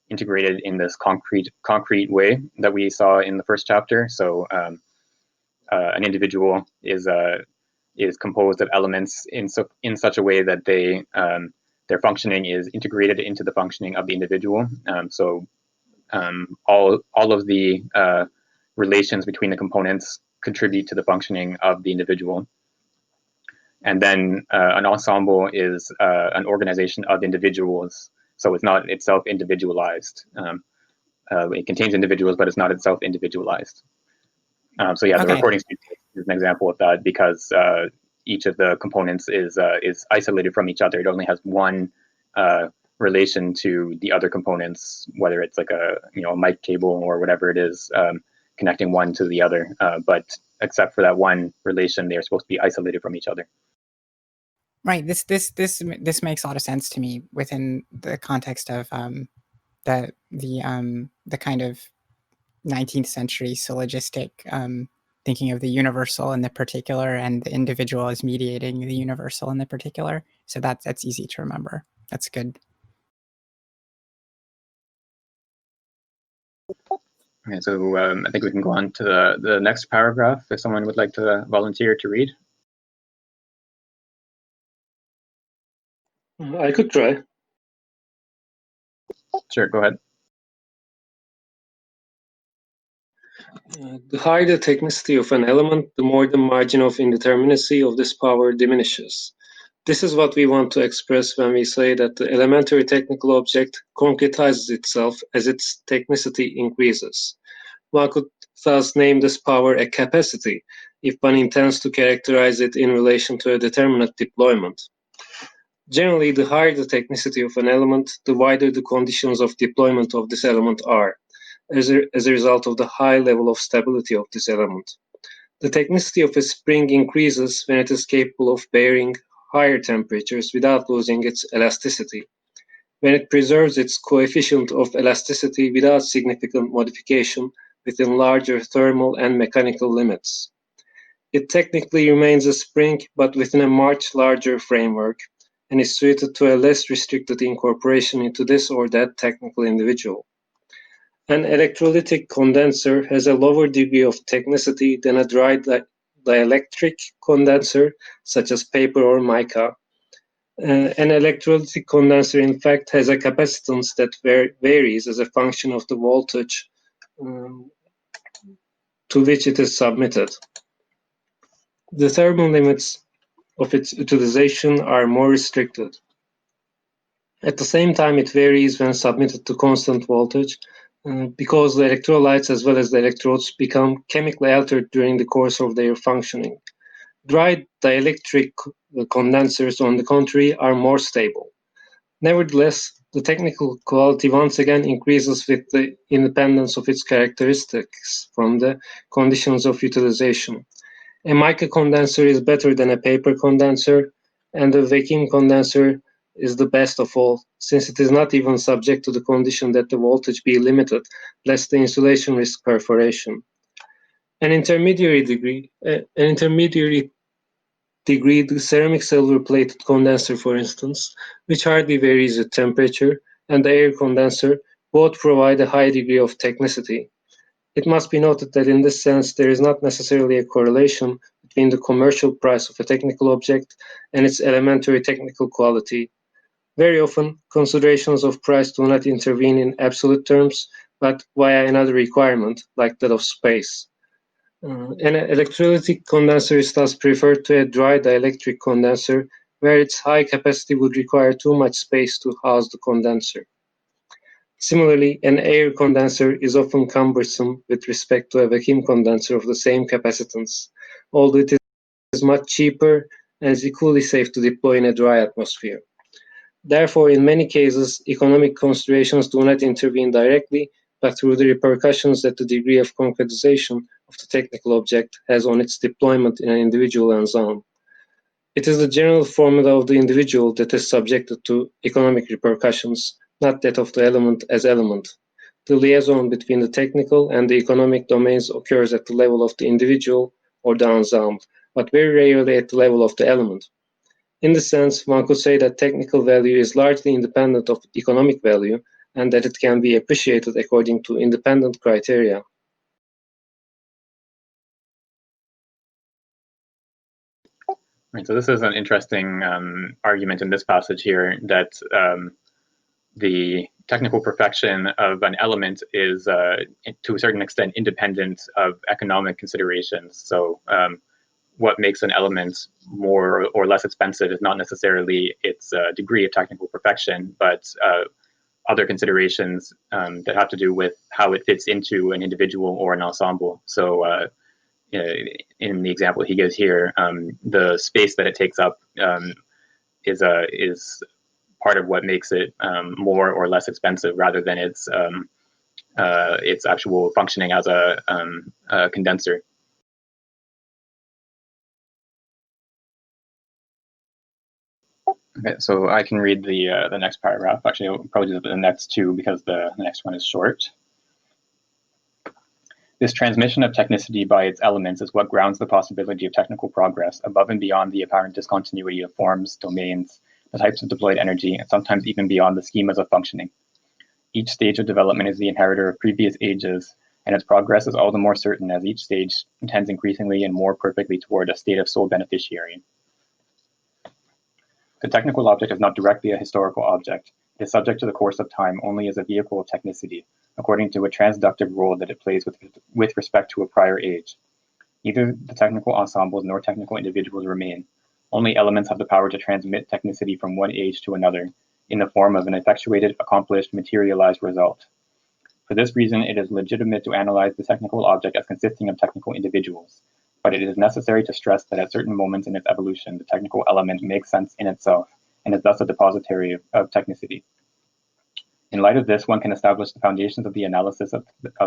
A: integrated in this concrete way that we saw in the first chapter. So an individual is composed of elements in such a way that their functioning is integrated into the functioning of the individual. All of the relations between the components contribute to the functioning of the individual. And then an ensemble is an organization of individuals. So it's not itself individualized. It contains individuals, but it's not itself individualized. So yeah, the recording speed is an example of that, because each of the components is isolated from each other. It only has one relation to the other components, whether it's like a mic cable or whatever it is, connecting one to the other. But except for that one relation, they are supposed to be isolated from each other.
F: Right. This makes a lot of sense to me within the context of the kind of 19th century syllogistic thinking of the universal and the particular, and the individual as mediating the universal and the particular. So that's easy to remember. That's good.
A: Okay, so I think we can go on to the next paragraph if someone would like to volunteer to read.
E: I could try.
A: Sure, go ahead.
E: The higher the technicity of an element, the more the margin of indeterminacy of this power diminishes. This is what we want to express when we say that the elementary technical object concretizes itself as its technicity increases. One could thus name this power a capacity if one intends to characterize it in relation to a determinate deployment. Generally, the higher the technicity of an element, the wider the conditions of deployment of this element are, as a result of the high level of stability of this element. The technicity of a spring increases when it is capable of bearing higher temperatures without losing its elasticity, when it preserves its coefficient of elasticity without significant modification within larger thermal and mechanical limits. It technically remains a spring, but within a much larger framework, and is suited to a less restricted incorporation into this or that technical individual. An electrolytic condenser has a lower degree of technicity than a dry dielectric condenser, such as paper or mica. An electrolytic condenser, in fact, has a capacitance that varies as a function of the voltage to which it is submitted. The thermal limits of its utilization are more restricted. At the same time, it varies when submitted to constant voltage, because the electrolytes as well as the electrodes become chemically altered during the course of their functioning. Dry dielectric condensers, on the contrary, are more stable. Nevertheless, the technical quality once again increases with the independence of its characteristics from the conditions of utilization. A mica condenser is better than a paper condenser, and a vacuum condenser is the best of all, since it is not even subject to the condition that the voltage be limited, lest the insulation risk perforation. An intermediary degree, the ceramic silver-plated condenser, for instance, which hardly varies with temperature, and the air condenser both provide a high degree of technicity. It must be noted that in this sense, there is not necessarily a correlation between the commercial price of a technical object and its elementary technical quality. Very often, considerations of price do not intervene in absolute terms, but via another requirement, like that of space. An electrolytic condenser is thus preferred to a dry dielectric condenser, where its high capacity would require too much space to house the condenser. Similarly, an air condenser is often cumbersome with respect to a vacuum condenser of the same capacitance, although it is much cheaper and is equally safe to deploy in a dry atmosphere. Therefore, in many cases, economic considerations do not intervene directly, but through the repercussions that the degree of concretization of the technical object has on its deployment in an individual ensemble. It is the general formula of the individual that is subjected to economic repercussions, not that of the element as element. the liaison between the technical and the economic domains occurs at the level of the individual or the ensemble, but very rarely at the level of the element. In this sense, one could say that technical value is largely independent of economic value, and that it can be appreciated according to independent criteria.
A: Right, so this is an interesting argument in this passage here, that the technical perfection of an element is, to a certain extent, independent of economic considerations. So what makes an element more or less expensive is not necessarily its degree of technical perfection, but other considerations that have to do with how it fits into an individual or an ensemble. So in the example he gives here, the space that it takes up is part of what makes it more or less expensive, rather than its actual functioning as a condenser. Okay, so I can read the next paragraph. Actually, I'll probably do the next two, because the next one is short. This transmission of technicity by its elements is what grounds the possibility of technical progress above and beyond the apparent discontinuity of forms, domains, the types of deployed energy, and sometimes even beyond the schemas of functioning. Each stage of development is the inheritor of previous ages, and its progress is all the more certain as each stage tends increasingly and more perfectly toward a state of sole beneficiary. The technical object is not directly a historical object. It is subject to the course of time only as a vehicle of technicity, according to a transductive role that it plays with respect to a prior age. Neither the technical ensembles nor technical individuals remain. Only elements have the power to transmit technicity from one age to another, in the form of an effectuated, accomplished, materialized result. For this reason, it is legitimate to analyze the technical object as consisting of technical individuals, but it is necessary to stress that at certain moments in its evolution, the technical element makes sense in itself, and is thus a depository of technicity. In light of this, one can establish the foundations of the analysis of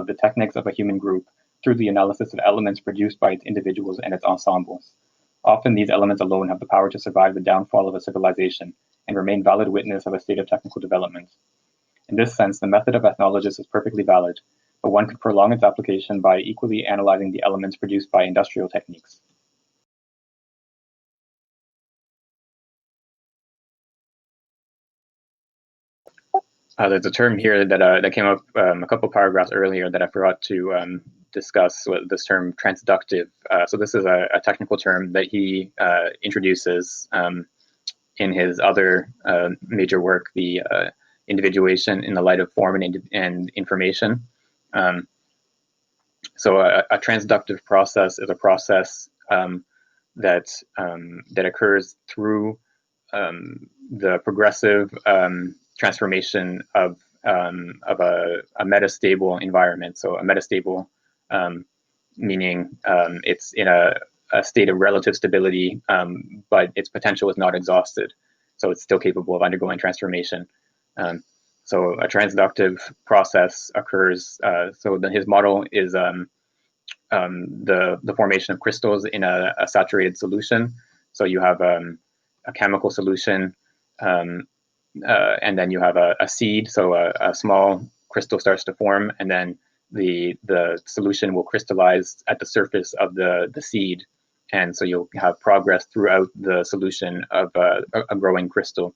A: the techniques of a human group through the analysis of elements produced by its individuals and its ensembles. Often these elements alone have the power to survive the downfall of a civilization and remain valid witness of a state of technical development. In this sense, the method of ethnologist is perfectly valid, but one could prolong its application by equally analyzing the elements produced by industrial techniques. There's a term here that came up a couple paragraphs earlier that I forgot to discuss, this term transductive. So this is a technical term that he introduces in his other major work, the Individuation in the Light of Form and Information. So a transductive process is a process that occurs through the progressive transformation of a metastable environment. So a metastable meaning it's in a state of relative stability, but its potential is not exhausted. So it's still capable of undergoing transformation. So a transductive process occurs. So his model is the formation of crystals in a saturated solution. So you have a chemical solution, and then you have a seed. So a small crystal starts to form, and then the solution will crystallize at the surface of the seed. And so you'll have progress throughout the solution of a growing crystal.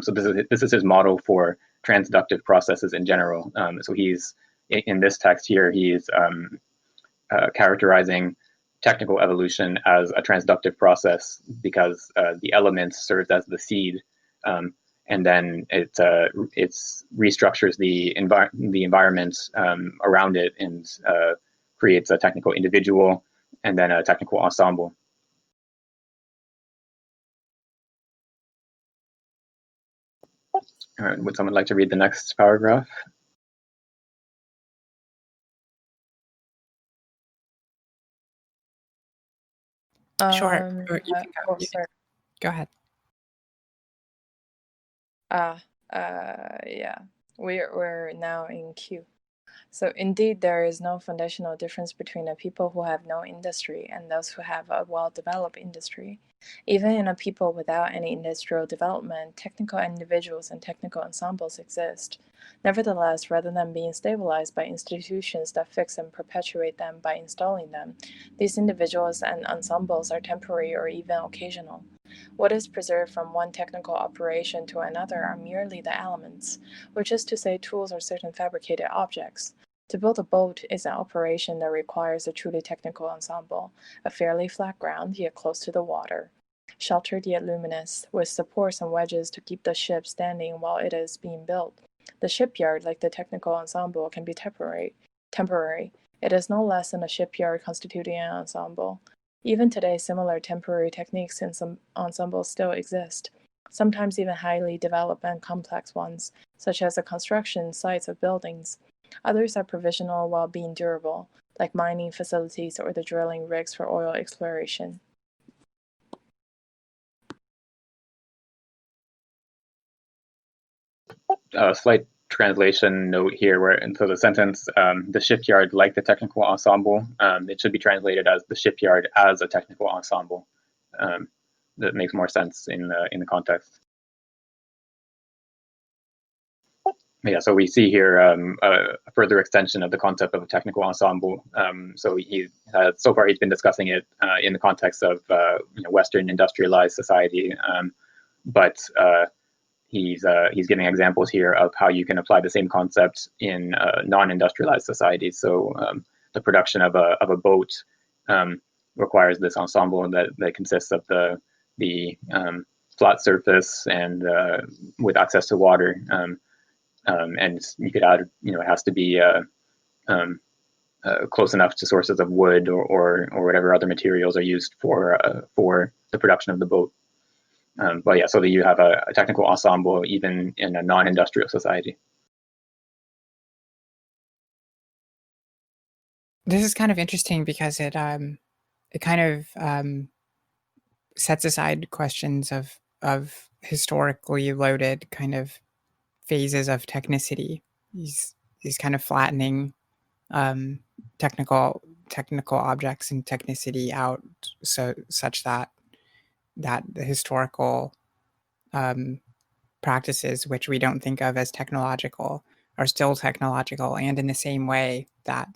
A: So this is his model for transductive processes in general. So he's, in this text here, he's characterizing technical evolution as a transductive process, because the elements serves as the seed, and then it restructures the environment around it, and creates a technical individual and then a technical ensemble. All right, would someone like to read the next paragraph?
F: Sure. Or you can go.
D: Sorry.
F: Go ahead.
D: Yeah, we're now in Q. So indeed, there is no foundational difference between a people who have no industry and those who have a well-developed industry. Even in a people without any industrial development, technical individuals and technical ensembles exist. Nevertheless, rather than being stabilized by institutions that fix and perpetuate them by installing them, these individuals and ensembles are temporary or even occasional. What is preserved from one technical operation to another are merely the elements, which is to say tools or certain fabricated objects. To build a boat is an operation that requires a truly technical ensemble, a fairly flat ground yet close to the water, sheltered yet luminous, with supports and wedges to keep the ship standing while it is being built. The shipyard, like the technical ensemble, can be temporary. It is no less than a shipyard constituting an ensemble. Even today, similar temporary techniques in some ensembles still exist, sometimes even highly developed and complex ones, such as the construction sites of buildings. Others are provisional while being durable, like mining facilities or the drilling rigs for oil exploration.
A: Slight translation note here, where into the sentence, the shipyard like the technical ensemble, it should be translated as the shipyard as a technical ensemble. That makes more sense in the context. Yeah, so we see here a further extension of the concept of a technical ensemble. So so far he's been discussing it in the context of Western industrialized society, but he's giving examples here of how you can apply the same concept in non-industrialized societies. So the production of a boat requires this ensemble that consists of the flat surface and with access to water. And you could add, it has to be close enough to sources of wood or whatever other materials are used for the production of the boat. But yeah, so that you have a technical ensemble even in a non-industrial society.
F: This is kind of interesting because it kind of sets aside questions of historically loaded kind of phases of technicity. He's kind of flattening technical objects and technicity out such that the historical practices, which we don't think of as technological, are still technological, and in the same way that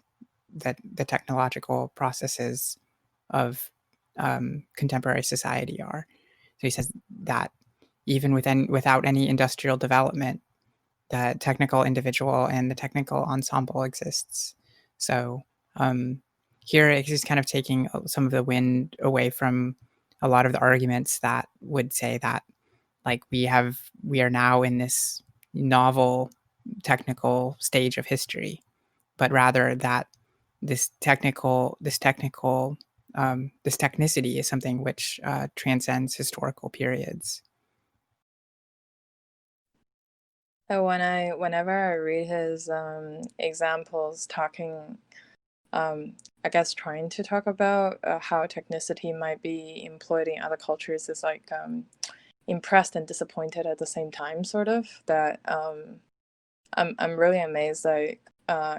F: the technological processes of contemporary society are. So he says that even without any industrial development, the technical individual and the technical ensemble exists. So here he's kind of taking some of the wind away from a lot of the arguments that would say that, like, we are now in this novel technical stage of history, but rather that this technicity is something which transcends historical periods.
D: Whenever I read his examples talking, I guess trying to talk about how technicity might be employed in other cultures, is like impressed and disappointed at the same time, sort of. That I'm really amazed that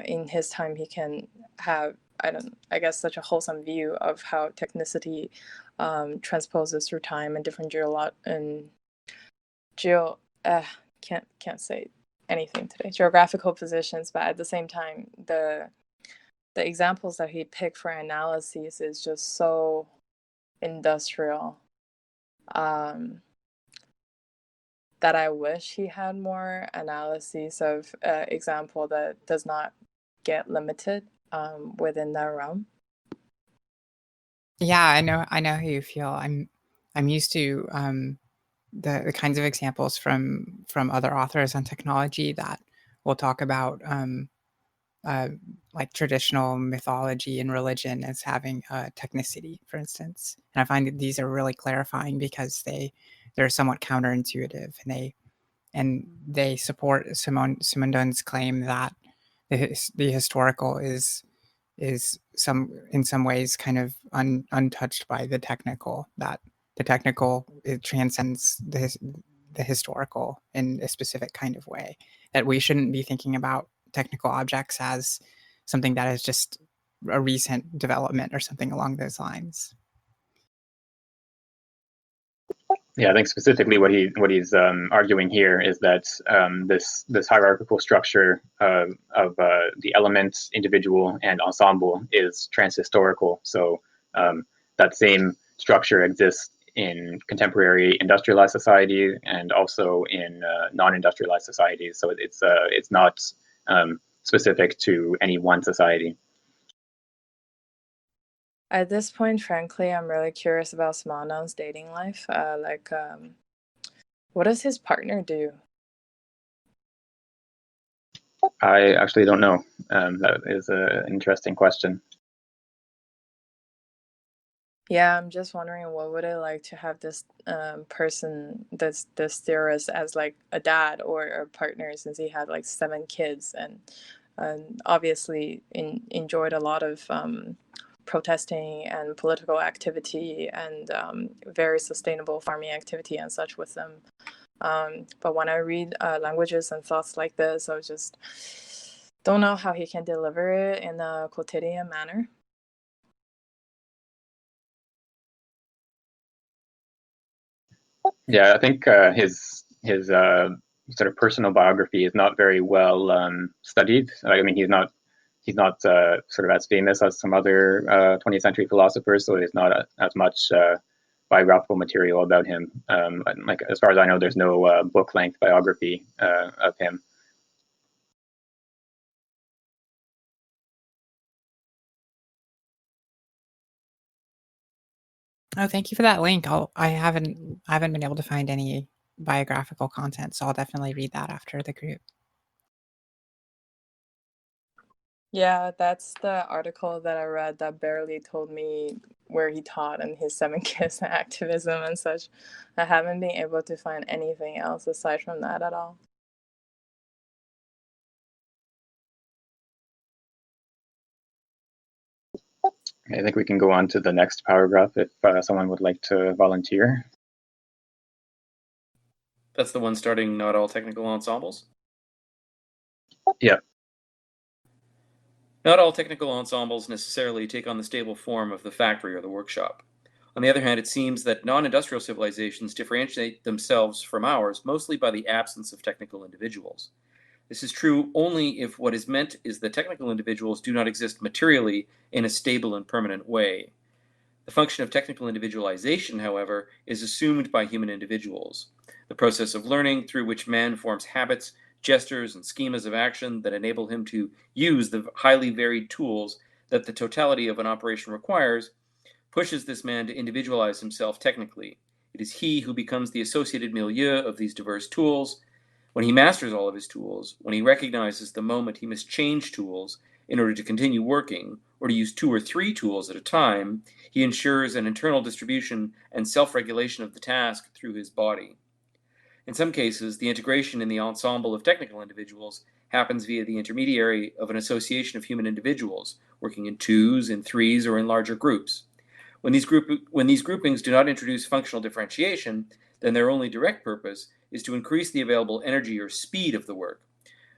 D: in his time he can have I guess such a wholesome view of how technicity transposes through time and different can't say anything today, geographical positions, but at the same time the examples that he picked for analyses is just so industrial that I wish he had more analyses of example that does not get limited within that realm.
F: Yeah, I know how you feel. I'm used to the kinds of examples from other authors on technology that will talk about like traditional mythology and religion as having technicity, for instance. And I find that these are really clarifying because they're somewhat counterintuitive, and they support Simondon's claim that the historical is in some ways kind of untouched by the technical, that the technical, it transcends the historical in a specific kind of way, that we shouldn't be thinking about technical objects as something that is just a recent development or something along those lines.
A: Yeah, I think specifically what he's arguing here is that this hierarchical structure of the elements, individual, and ensemble is transhistorical. So that same structure exists in contemporary industrialized society and also in non-industrialized societies. So it's not specific to any one society.
D: At this point, frankly, I'm really curious about Simondon's dating life. What does his partner do?
A: I actually don't know. That is an interesting question.
D: Yeah, I'm just wondering what would it like to have this person, this theorist, as like a dad or a partner, since he had like 7 kids and obviously enjoyed a lot of protesting and political activity and very sustainable farming activity and such with them. But when I read languages and thoughts like this, I just don't know how he can deliver it in a quotidian manner.
A: Yeah, I think his sort of personal biography is not very well studied. I mean, he's not sort of as famous as some other 20th century philosophers, so there's not as much biographical material about him. Like as far as I know, there's no book-length biography of him.
F: Oh, thank you for that link. I haven't been able to find any biographical content, so I'll definitely read that after the group.
D: Yeah, that's the article that I read that barely told me where he taught and his 7 kids and activism and such. I haven't been able to find anything else aside from that at all.
A: I think we can go on to the next paragraph if someone would like to volunteer.
C: That's the one starting not all technical ensembles?
A: Yeah.
C: Not all technical ensembles necessarily take on the stable form of the factory or the workshop. On the other hand, it seems that non-industrial civilizations differentiate themselves from ours mostly by the absence of technical individuals. This is true only if what is meant is that technical individuals do not exist materially in a stable and permanent way. The function of technical individualization, however, is assumed by human individuals. The process of learning through which man forms habits, gestures, and schemas of action that enable him to use the highly varied tools that the totality of an operation requires, pushes this man to individualize himself technically. It is he who becomes the associated milieu of these diverse tools. When he masters all of his tools, when he recognizes the moment he must change tools in order to continue working, or to use 2 or 3 tools at a time, he ensures an internal distribution and self-regulation of the task through his body. In some cases, the integration in the ensemble of technical individuals happens via the intermediary of an association of human individuals, working in 2s, in 3s, or in larger groups. When these groupings do not introduce functional differentiation, then their only direct purpose is to increase the available energy or speed of the work.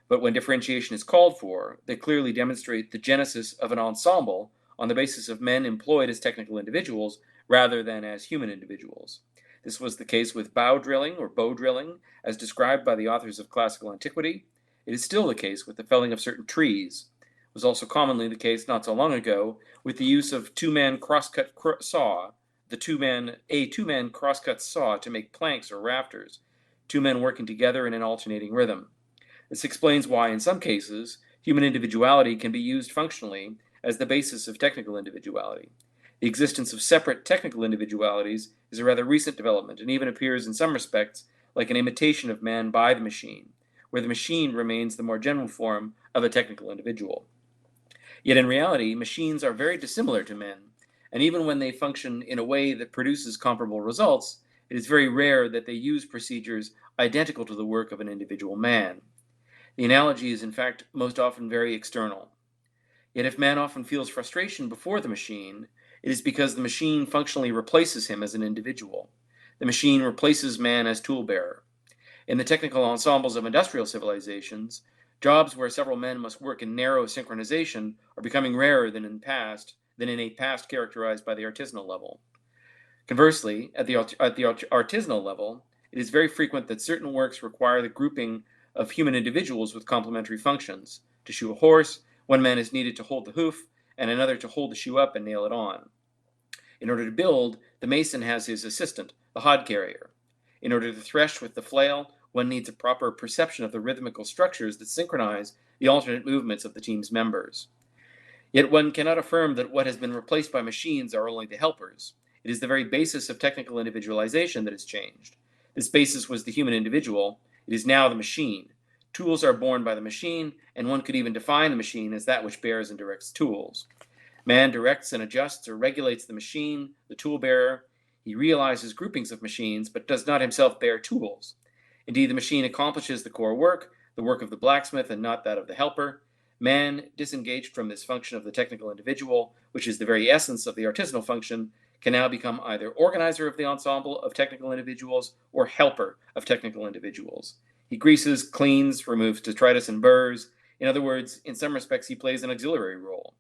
C: But when differentiation is called for, they clearly demonstrate the genesis of an ensemble on the basis of men employed as technical individuals rather than as human individuals. This was the case with bow drilling or bow drilling, as described by the authors of classical antiquity. It is still the case with the felling of certain trees. It was also commonly the case not so long ago with the use of two-man crosscut saw, a two-man crosscut saw to make planks or rafters, 2 men working together in an alternating rhythm. This explains why, in some cases, human individuality can be used functionally as the basis of technical individuality. The existence of separate technical individualities is a rather recent development and even appears in some respects like an imitation of man by the machine, where the machine remains the more general form of a technical individual. Yet in reality, machines are very dissimilar to men, and even when they function in a way that produces comparable results, it is very rare that they use procedures identical to the work of an individual man. The analogy is in fact most often very external. Yet if man often feels frustration before the machine, it is because the machine functionally replaces him as an individual. The machine replaces man as tool bearer. In the technical ensembles of industrial civilizations, Jobs where several men must work in narrow synchronization are becoming rarer than in a past characterized by the artisanal level. Conversely, at the artisanal level, it is very frequent that certain works require the grouping of human individuals with complementary functions. To shoe a horse, one man is needed to hold the hoof, and another to hold the shoe up and nail it on. In order to build, the mason has his assistant, the hod carrier. In order to thresh with the flail, one needs a proper perception of the rhythmical structures that synchronize the alternate movements of the team's members. Yet one cannot affirm that what has been replaced by machines are only the helpers. It is the very basis of technical individualization that has changed. This basis was the human individual. It is now the machine. Tools are borne by the machine, and one could even define the machine as that which bears and directs tools. Man directs and adjusts or regulates the machine, the tool bearer. He realizes groupings of machines, but does not himself bear tools. Indeed, the machine accomplishes the core work, the work of the blacksmith and not that of the helper. Man, disengaged from this function of the technical individual, which is the very essence of the artisanal function, can now become either organizer of the ensemble of technical individuals or helper of technical individuals. He greases, cleans, removes detritus and burrs. In other words, in some respects, he plays an auxiliary role.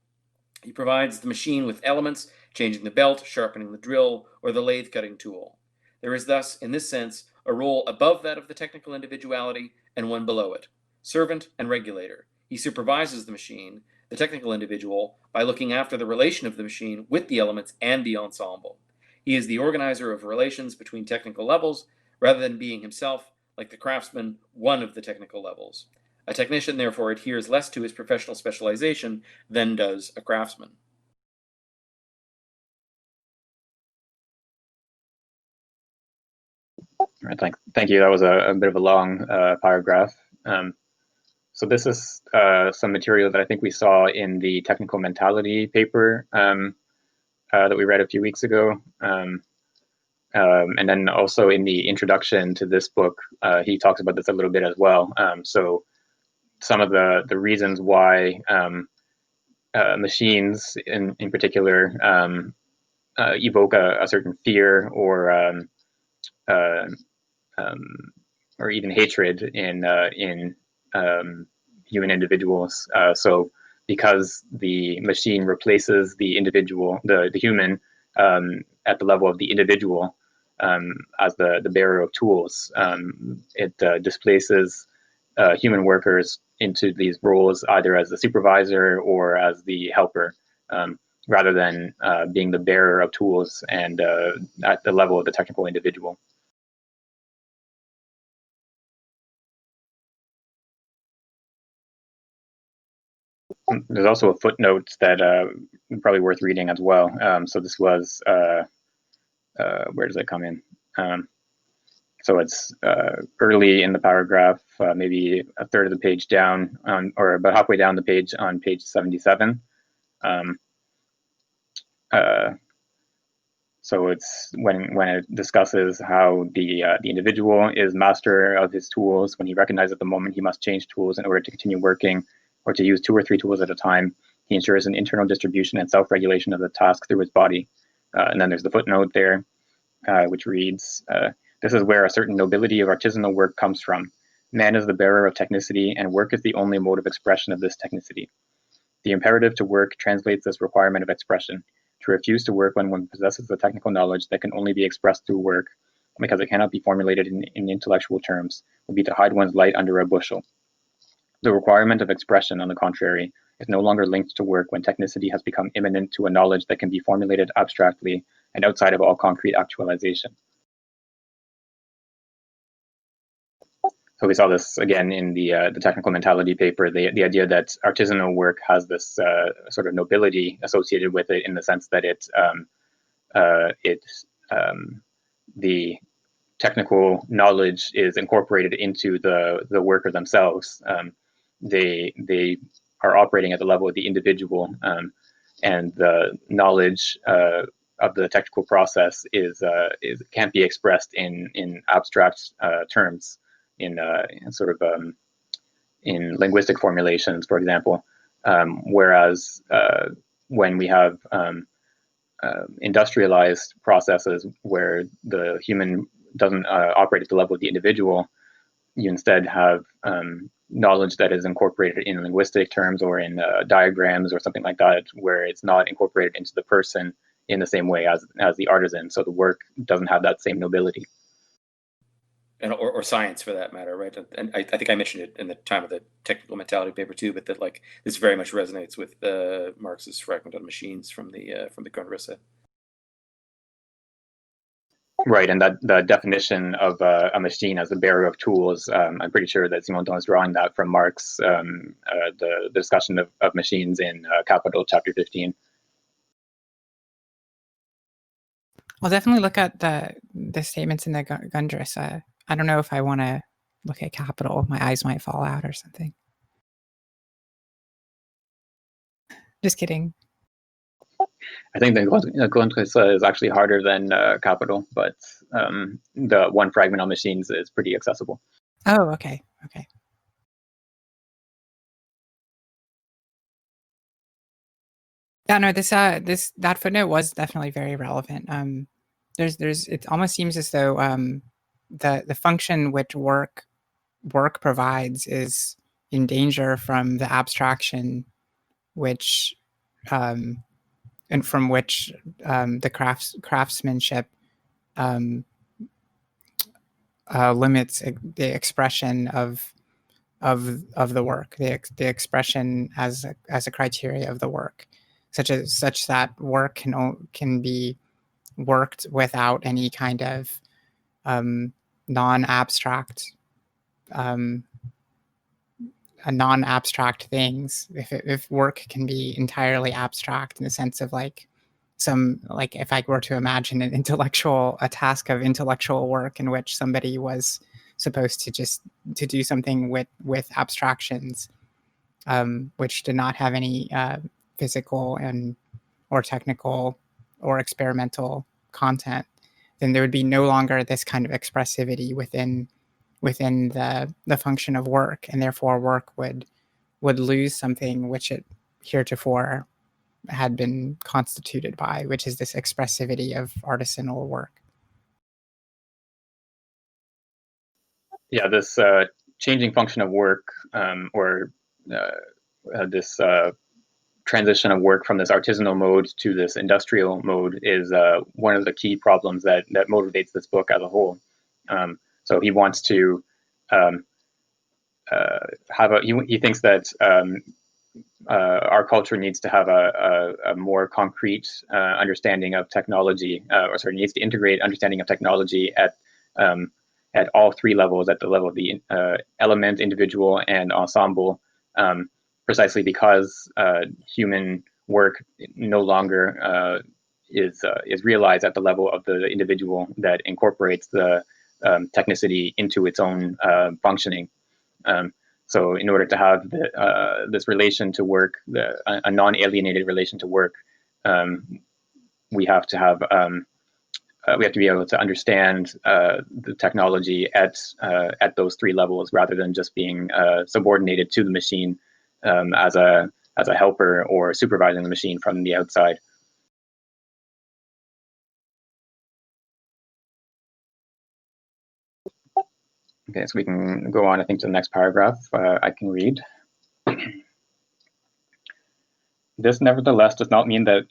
C: He provides the machine with elements, changing the belt, sharpening the drill, or the lathe cutting tool. There is thus, in this sense, a role above that of the technical individuality and one below it, servant and regulator. He supervises the machine, the technical individual, by looking after the relation of the machine with the elements and the ensemble. He is the organizer of relations between technical levels, rather than being himself, like the craftsman, one of the technical levels. A technician, therefore, adheres less to his professional specialization than does a craftsman.
A: All right, thank you. That was a bit of a long paragraph. So this is some material that I think we saw in the technical mentality paper that we read a few weeks ago. And then also in the introduction to this book, he talks about this a little bit as well. So some of the reasons why machines in particular evoke a certain fear or even hatred in human individuals. So because the machine replaces the individual, the human, at the level of the individual as the bearer of tools, it displaces human workers into these roles either as the supervisor or as the helper, rather than being the bearer of tools and at the level of the technical individual. There's also a footnote that probably worth reading as well. So this was, where does it come in? So it's early in the paragraph, maybe a third of the page down, or about halfway down the page on page 77. So it's when it discusses how the individual is master of his tools. When he recognizes at the moment he must change tools in order to continue working, or to use 2 or 3 tools at a time, he ensures an internal distribution and self-regulation of the task through his body. And then there's the footnote there, which reads, this is where a certain nobility of artisanal work comes from. Man is the bearer of technicity, and work is the only mode of expression of this technicity. The imperative to work translates this requirement of expression. To refuse to work when one possesses the technical knowledge that can only be expressed through work, because it cannot be formulated in intellectual terms, would be to hide one's light under a bushel. The requirement of expression, on the contrary, is no longer linked to work when technicity has become immanent to a knowledge that can be formulated abstractly and outside of all concrete actualization. So we saw this again in the technical mentality paper, the idea that artisanal work has this sort of nobility associated with it, in the sense that the technical knowledge is incorporated into the worker themselves. They are operating at the level of the individual, and the knowledge of the technical process can't be expressed in abstract terms, in linguistic formulations, for example. Whereas when we have industrialized processes where the human doesn't operate at the level of the individual, you instead have knowledge that is incorporated in linguistic terms or in diagrams or something like that, where it's not incorporated into the person in the same way as the artisan. So the work doesn't have that same nobility.
C: And, or science for that matter, right? And I think I mentioned it in the time of the technical mentality paper too, but that like this very much resonates with Marx's fragment on machines from the Grundrisse.
A: Right, and that the definition of a machine as the bearer of tools, I'm pretty sure that Simondon is drawing that from Marx, the discussion of machines in Capital, chapter 15.
F: I'll definitely look at the statements in the Grundrisse. I don't know if I want to look at Capital. My eyes might fall out or something. Just kidding.
A: I think the Grundrisse is actually harder than Capital, but the one fragment on machines is pretty accessible.
F: Oh, okay. Yeah, no, that footnote was definitely very relevant. It almost seems as though the function which work provides is in danger from the abstraction which and from which the craftsmanship limits the expression of the work, the expression as a criteria of the work, such that work can be worked without any kind of non-abstract things. If work can be entirely abstract in the sense of like if I were to imagine a task of intellectual work in which somebody was supposed to do something with abstractions, which did not have any physical or technical or experimental content, then there would be no longer this kind of expressivity within the function of work, and therefore work would lose something which it heretofore had been constituted by, which is this expressivity of artisanal work.
A: Yeah, this changing function of work, or this transition of work from this artisanal mode to this industrial mode is one of the key problems that motivates this book as a whole. So he wants to he thinks that our culture needs to have a more concrete understanding of technology, needs to integrate understanding of technology at all three levels, at the level of the element, individual, and ensemble, precisely because human work no longer is realized at the level of the individual that incorporates the technicity into its own functioning. So in order to have this relation to work, a non-alienated relation to work, we have to be able to understand the technology at those three levels, rather than just being subordinated to the machine as a helper or supervising the machine from the outside. Okay, so we can go on, I think, to the next paragraph. I can read. This, nevertheless, does not mean that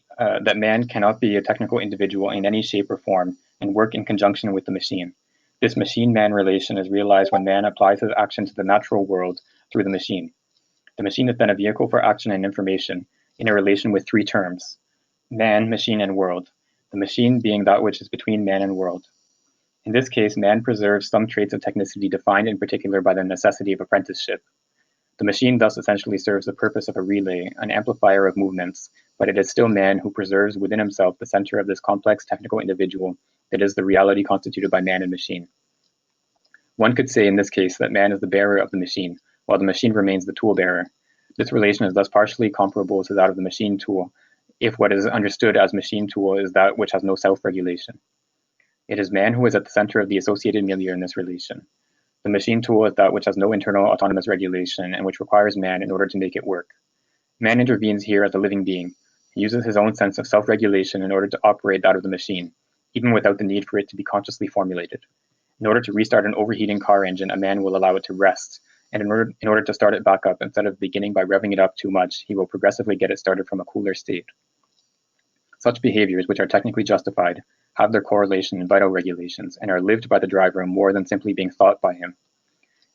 A: man cannot be a technical individual in any shape or form and work in conjunction with the machine. This machine-man relation is realized when man applies his action to the natural world through the machine. The machine is then a vehicle for action and information in a relation with three terms: man, machine, and world, the machine being that which is between man and world. In this case, man preserves some traits of technicity defined in particular by the necessity of apprenticeship. The machine thus essentially serves the purpose of a relay, an amplifier of movements, but it is still man who preserves within himself the center of this complex technical individual that is the reality constituted by man and machine. One could say in this case that man is the bearer of the machine, while the machine remains the tool bearer. This relation is thus partially comparable to that of the machine tool, if what is understood as machine tool is that which has no self-regulation. It is man who is at the center of the associated milieu in this relation. The machine tool is that which has no internal autonomous regulation and which requires man in order to make it work. Man intervenes here as a living being. He uses his own sense of self-regulation in order to operate that of the machine, even without the need for it to be consciously formulated. In order to restart an overheating car engine, a man will allow it to rest, and in order to start it back up, instead of beginning by revving it up too much, he will progressively get it started from a cooler state. Such behaviors, which are technically justified, have their correlation in vital regulations and are lived by the driver more than simply being thought by him.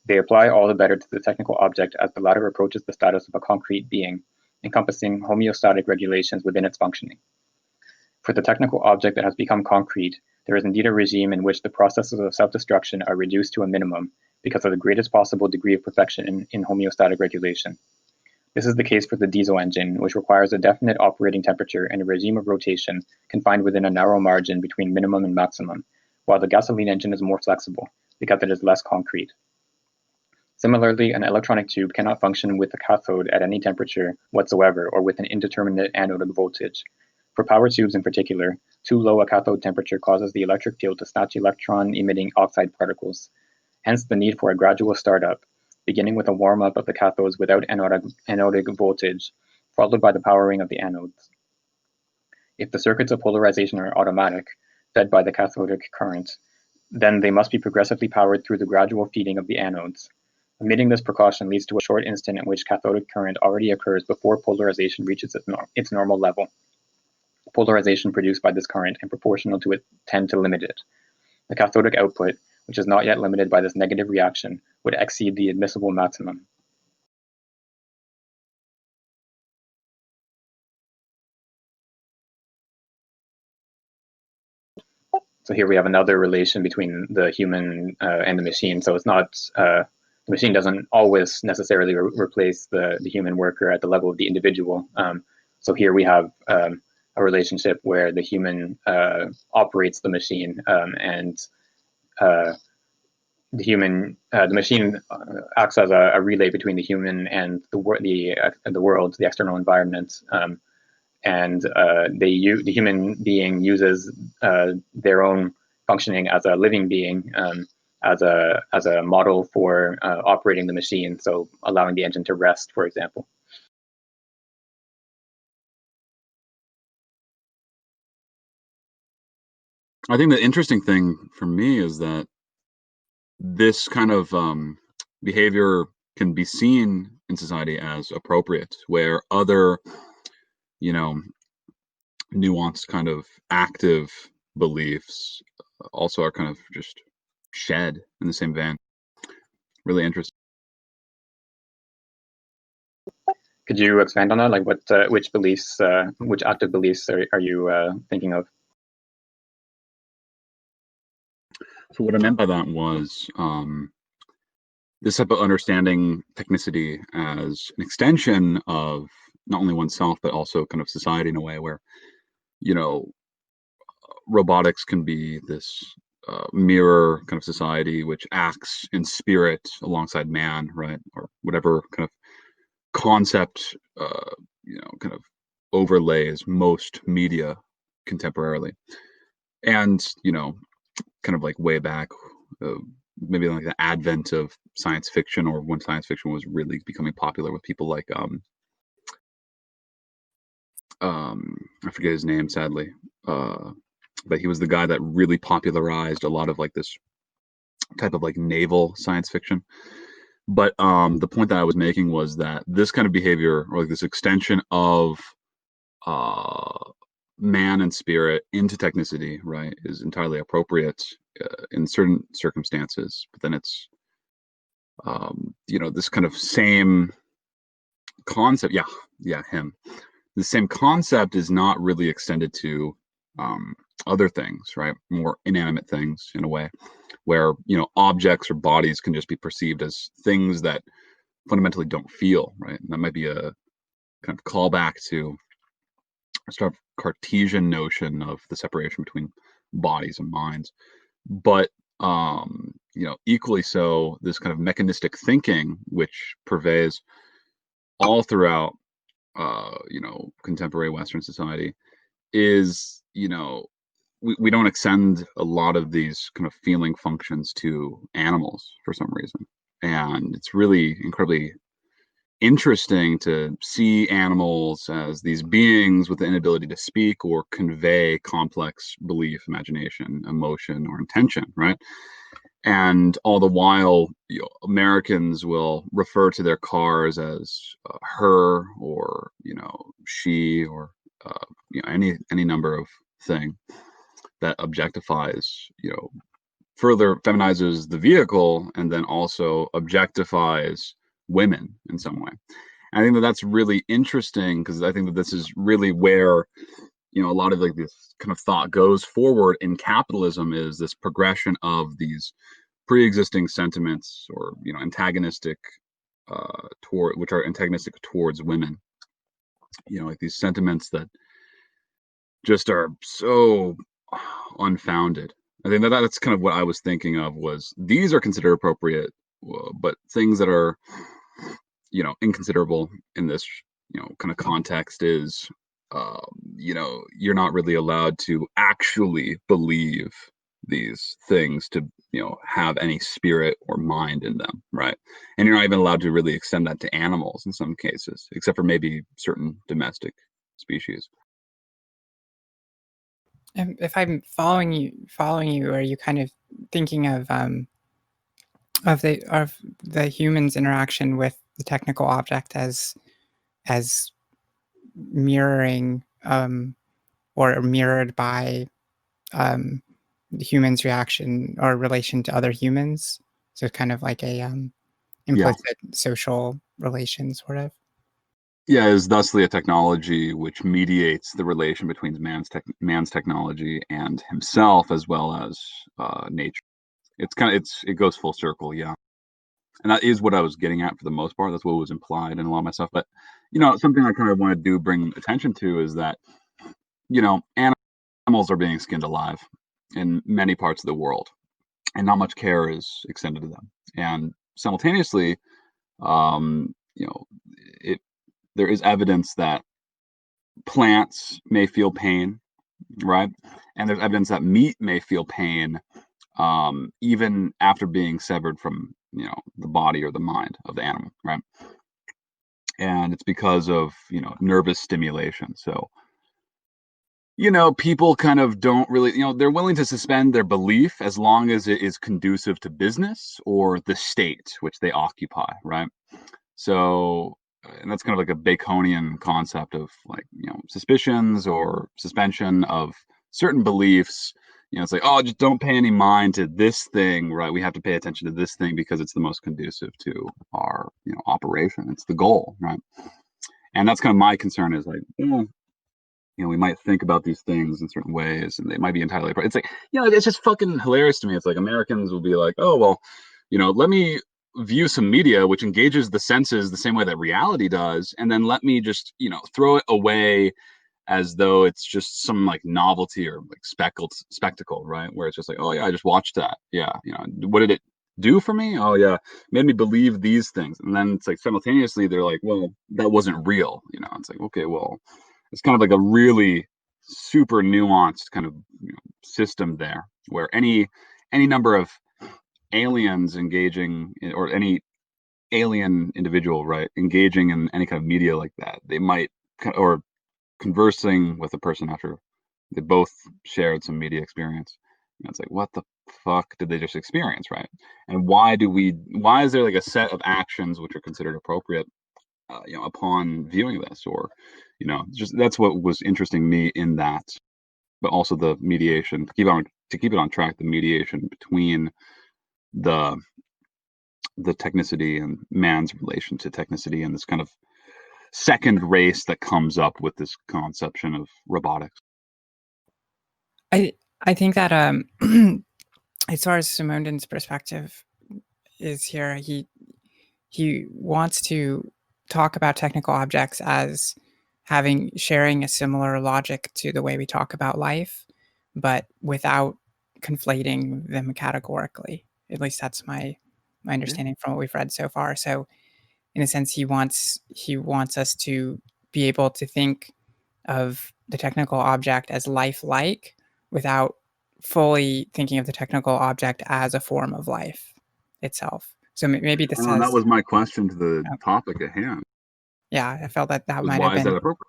A: They apply all the better to the technical object as the latter approaches the status of a concrete being, encompassing homeostatic regulations within its functioning. For the technical object that has become concrete, there is indeed a regime in which the processes of self-destruction are reduced to a minimum because of the greatest possible degree of perfection in homeostatic regulation. This is the case for the diesel engine, which requires a definite operating temperature and a regime of rotation confined within a narrow margin between minimum and maximum, while the gasoline engine is more flexible because it is less concrete. Similarly, an electronic tube cannot function with a cathode at any temperature whatsoever or with an indeterminate anode voltage. For power tubes in particular, too low a cathode temperature causes the electric field to snatch electron-emitting oxide particles, hence the need for a gradual startup, beginning with a warm-up of the cathodes without anodic voltage, followed by the powering of the anodes. If the circuits of polarization are automatic, fed by the cathodic current, then they must be progressively powered through the gradual feeding of the anodes. Omitting this precaution leads to a short instant in which cathodic current already occurs before polarization reaches its normal level. Polarization produced by this current and proportional to it tend to limit it. The cathodic output, which is not yet limited by this negative reaction, would exceed the admissible maximum. So here we have another relation between the human and the machine. So it's not, the machine doesn't always necessarily replace the human worker at the level of the individual. So here we have a relationship where the human operates the machine, and the machine acts as a relay between the human and the world, the external environment, and the human being uses their own functioning as a living being as a model for operating the machine, so allowing the engine to rest, for example.
G: I think the interesting thing for me is that this kind of behavior can be seen in society as appropriate, where other, nuanced kind of active beliefs also are kind of just shed in the same vein. Really interesting.
A: Could you expand on that? Like, which beliefs, which active beliefs are you thinking of?
G: So what I meant by that was this type of understanding technicity as an extension of not only oneself, but also kind of society in a way where, robotics can be this mirror kind of society which acts in spirit alongside man, right? Or whatever kind of concept, kind of overlays most media contemporarily. And, kind of like way back, maybe like the advent of science fiction, or when science fiction was really becoming popular with people like I forget his name, sadly, but he was the guy that really popularized a lot of like this type of like naval science fiction. But the point that I was making was that this kind of behavior, or like this extension of man and spirit into technicity, right, is entirely appropriate in certain circumstances. But then it's this kind of same concept, him, the same concept is not really extended to other things, right, more inanimate things, in a way where objects or bodies can just be perceived as things that fundamentally don't feel, right? And that might be a kind of callback to a sort of Cartesian notion of the separation between bodies and minds. But equally so, this kind of mechanistic thinking which pervades all throughout contemporary Western society is, we don't extend a lot of these kind of feeling functions to animals for some reason. And it's really incredibly interesting to see animals as these beings with the inability to speak or convey complex belief, imagination, emotion, or intention, right? And all the while, Americans will refer to their cars as her, or she, or any number of thing that objectifies, further feminizes the vehicle, and then also objectifies women in some way. And I think that that's really interesting, because I think that this is really where a lot of like this kind of thought goes forward in capitalism, is this progression of these pre-existing sentiments, or antagonistic which are antagonistic towards women, like these sentiments that just are so unfounded. I think that that's kind of what I was thinking of, was these are considered appropriate, but things that are inconsiderable in this kind of context is you're not really allowed to actually believe these things to have any spirit or mind in them, right? And you're not even allowed to really extend that to animals in some cases, except for maybe certain domestic species.
F: If I'm following you, are you kind of thinking of the human's interaction with the technical object as mirroring or mirrored by the human's reaction or relation to other humans? So kind of like a implicit social relation, sort of.
G: Yeah, is thusly a technology which mediates the relation between man's technology and himself, as well as nature. It goes full circle, yeah. And that is what I was getting at for the most part. That's what was implied in a lot of my stuff. But something I kind of want to bring attention to is that animals are being skinned alive in many parts of the world, and not much care is extended to them. And simultaneously, there is evidence that plants may feel pain, right? And there's evidence that meat may feel pain, even after being severed from, the body or the mind of the animal, right? And it's because of, nervous stimulation. So, people kind of don't really, they're willing to suspend their belief as long as it is conducive to business or the state which they occupy, right? So, and that's kind of like a Baconian concept of like, suspicions or suspension of certain beliefs. It's like, oh, just don't pay any mind to this thing, right? We have to pay attention to this thing because it's the most conducive to our, operation. It's the goal, right? And that's kind of my concern, is like, we might think about these things in certain ways, and they might be entirely. It's like, it's just fucking hilarious to me. It's like Americans will be like, oh, well, let me view some media which engages the senses the same way that reality does, and then let me just, throw it away as though it's just some like novelty or like spectacle, right? Where it's just like, oh yeah, I just watched that. Yeah, what did it do for me? Oh yeah, made me believe these things. And then it's like simultaneously they're like, well, that wasn't real. It's like, okay, well, it's kind of like a really super nuanced kind of system there, where any number of aliens engaging or any alien individual, right, engaging in any kind of media like that, they might, or conversing with a person after they both shared some media experience, it's like, what the fuck did they just experience, right? And why is there like a set of actions which are considered appropriate upon viewing this? Or just that's what was interesting me in that. But also the mediation, to keep it on track, the mediation between the technicity and man's relation to technicity, and this kind of second race that comes up with this conception of robotics.
F: I think that as far as Simondon's perspective is here, he wants to talk about technical objects as sharing a similar logic to the way we talk about life, but without conflating them categorically. At least that's my understanding from what we've read so far. So in a sense, he wants us to be able to think of the technical object as lifelike without fully thinking of the technical object as a form of life itself. So maybe this has...
G: that was my question to the topic at hand.
F: Yeah, I felt that might have been...
G: Why is that appropriate?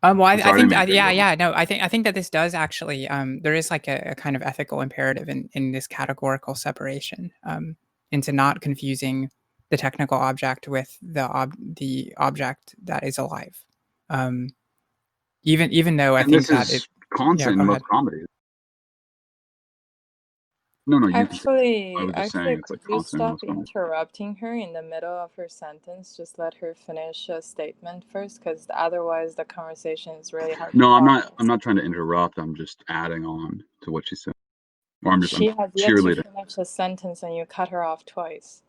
F: Well, I
G: Sorry to
F: think,
G: make it
F: yeah,
G: long.
F: yeah, no, I think that this does actually, there is like a kind of ethical imperative in this categorical separation, into not confusing the technical object with the object that is alive. Even though I
G: And
F: think
G: this
F: that it,
G: is
F: yeah,
G: constant
F: go
G: in
F: ahead.
G: most comedies. No, you can say. I
D: Actually,
G: was just saying it's
D: could
G: like
D: you
G: constant in
D: stop
G: most comedies.
D: interrupting her in the middle of her sentence? Just let her finish a statement first, because otherwise the conversation is really hard to
G: No, I'm
D: follow.
G: not trying to interrupt. I'm just adding on to what she said. Or I'm
D: She has yet to
G: cheerleading.
D: finish a sentence and you cut her off twice.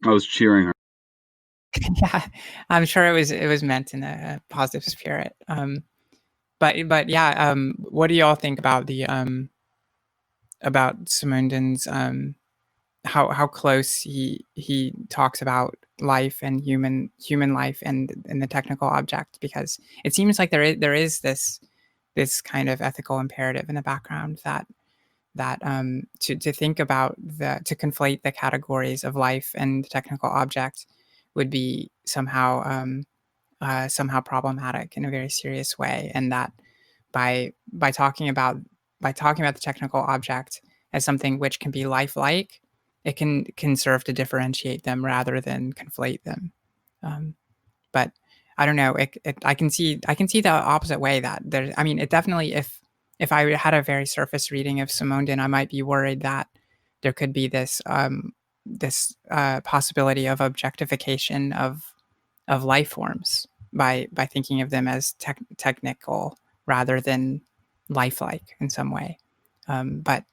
G: I was cheering her.
F: Yeah, I'm sure it was meant in a positive spirit. But yeah, what do y'all think about the about Simondon's how close he talks about life and human life and the technical object, because it seems like there is this kind of ethical imperative in the background that to think about to conflate the categories of life and technical object would be somehow problematic in a very serious way, and that by talking about the technical object as something which can be lifelike, it can serve to differentiate them rather than conflate them. But I don't know. I can see the opposite way that there. I mean, it definitely, if I had a very surface reading of Simondon, I might be worried that there could be this possibility of objectification of life forms by thinking of them as technical rather than lifelike in some way. But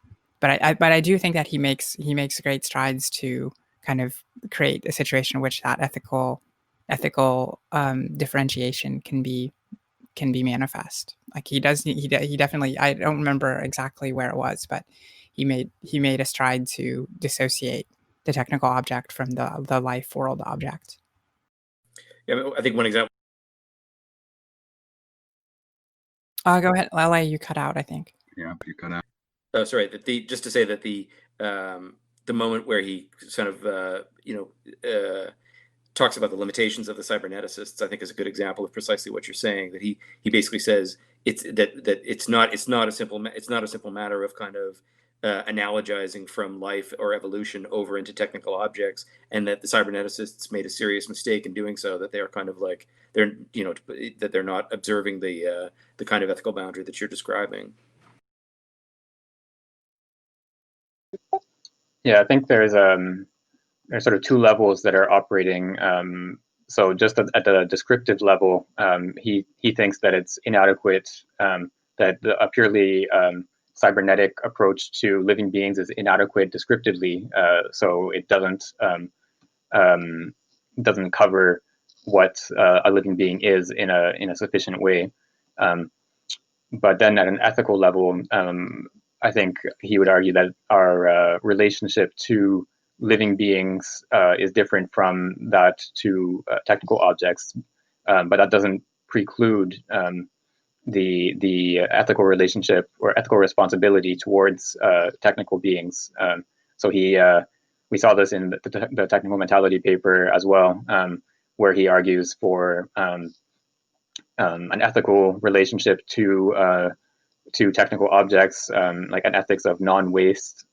F: I do think that he makes great strides to kind of create a situation in which that ethical differentiation can be manifest. Like he definitely, I don't remember exactly where it was, but he made a stride to dissociate the technical object from the life world object.
C: Yeah, I think one example.
F: Go ahead, LA. You cut out, I think.
G: Yeah, you cut out.
C: Oh, sorry. That just to say that the moment where he sort of talks about the limitations of the cyberneticists, I think is a good example of precisely what you're saying. That he basically says it's not a simple matter of kind of analogizing from life or evolution over into technical objects, and that the cyberneticists made a serious mistake in doing so. That they are kind of like that they're not observing the kind of ethical boundary that you're describing.
A: Yeah, I think there's sort of two levels that are operating. So just at the descriptive level, he thinks that it's inadequate, that a purely cybernetic approach to living beings is inadequate descriptively. So it doesn't cover what a living being is in a sufficient way. But then at an ethical level, I think he would argue that our relationship to living beings is different from that to technical objects, but that doesn't preclude the ethical relationship or ethical responsibility towards technical beings. So we saw this in the technical mentality paper as well, where he argues for an ethical relationship to technical objects, like an ethics of non-waste,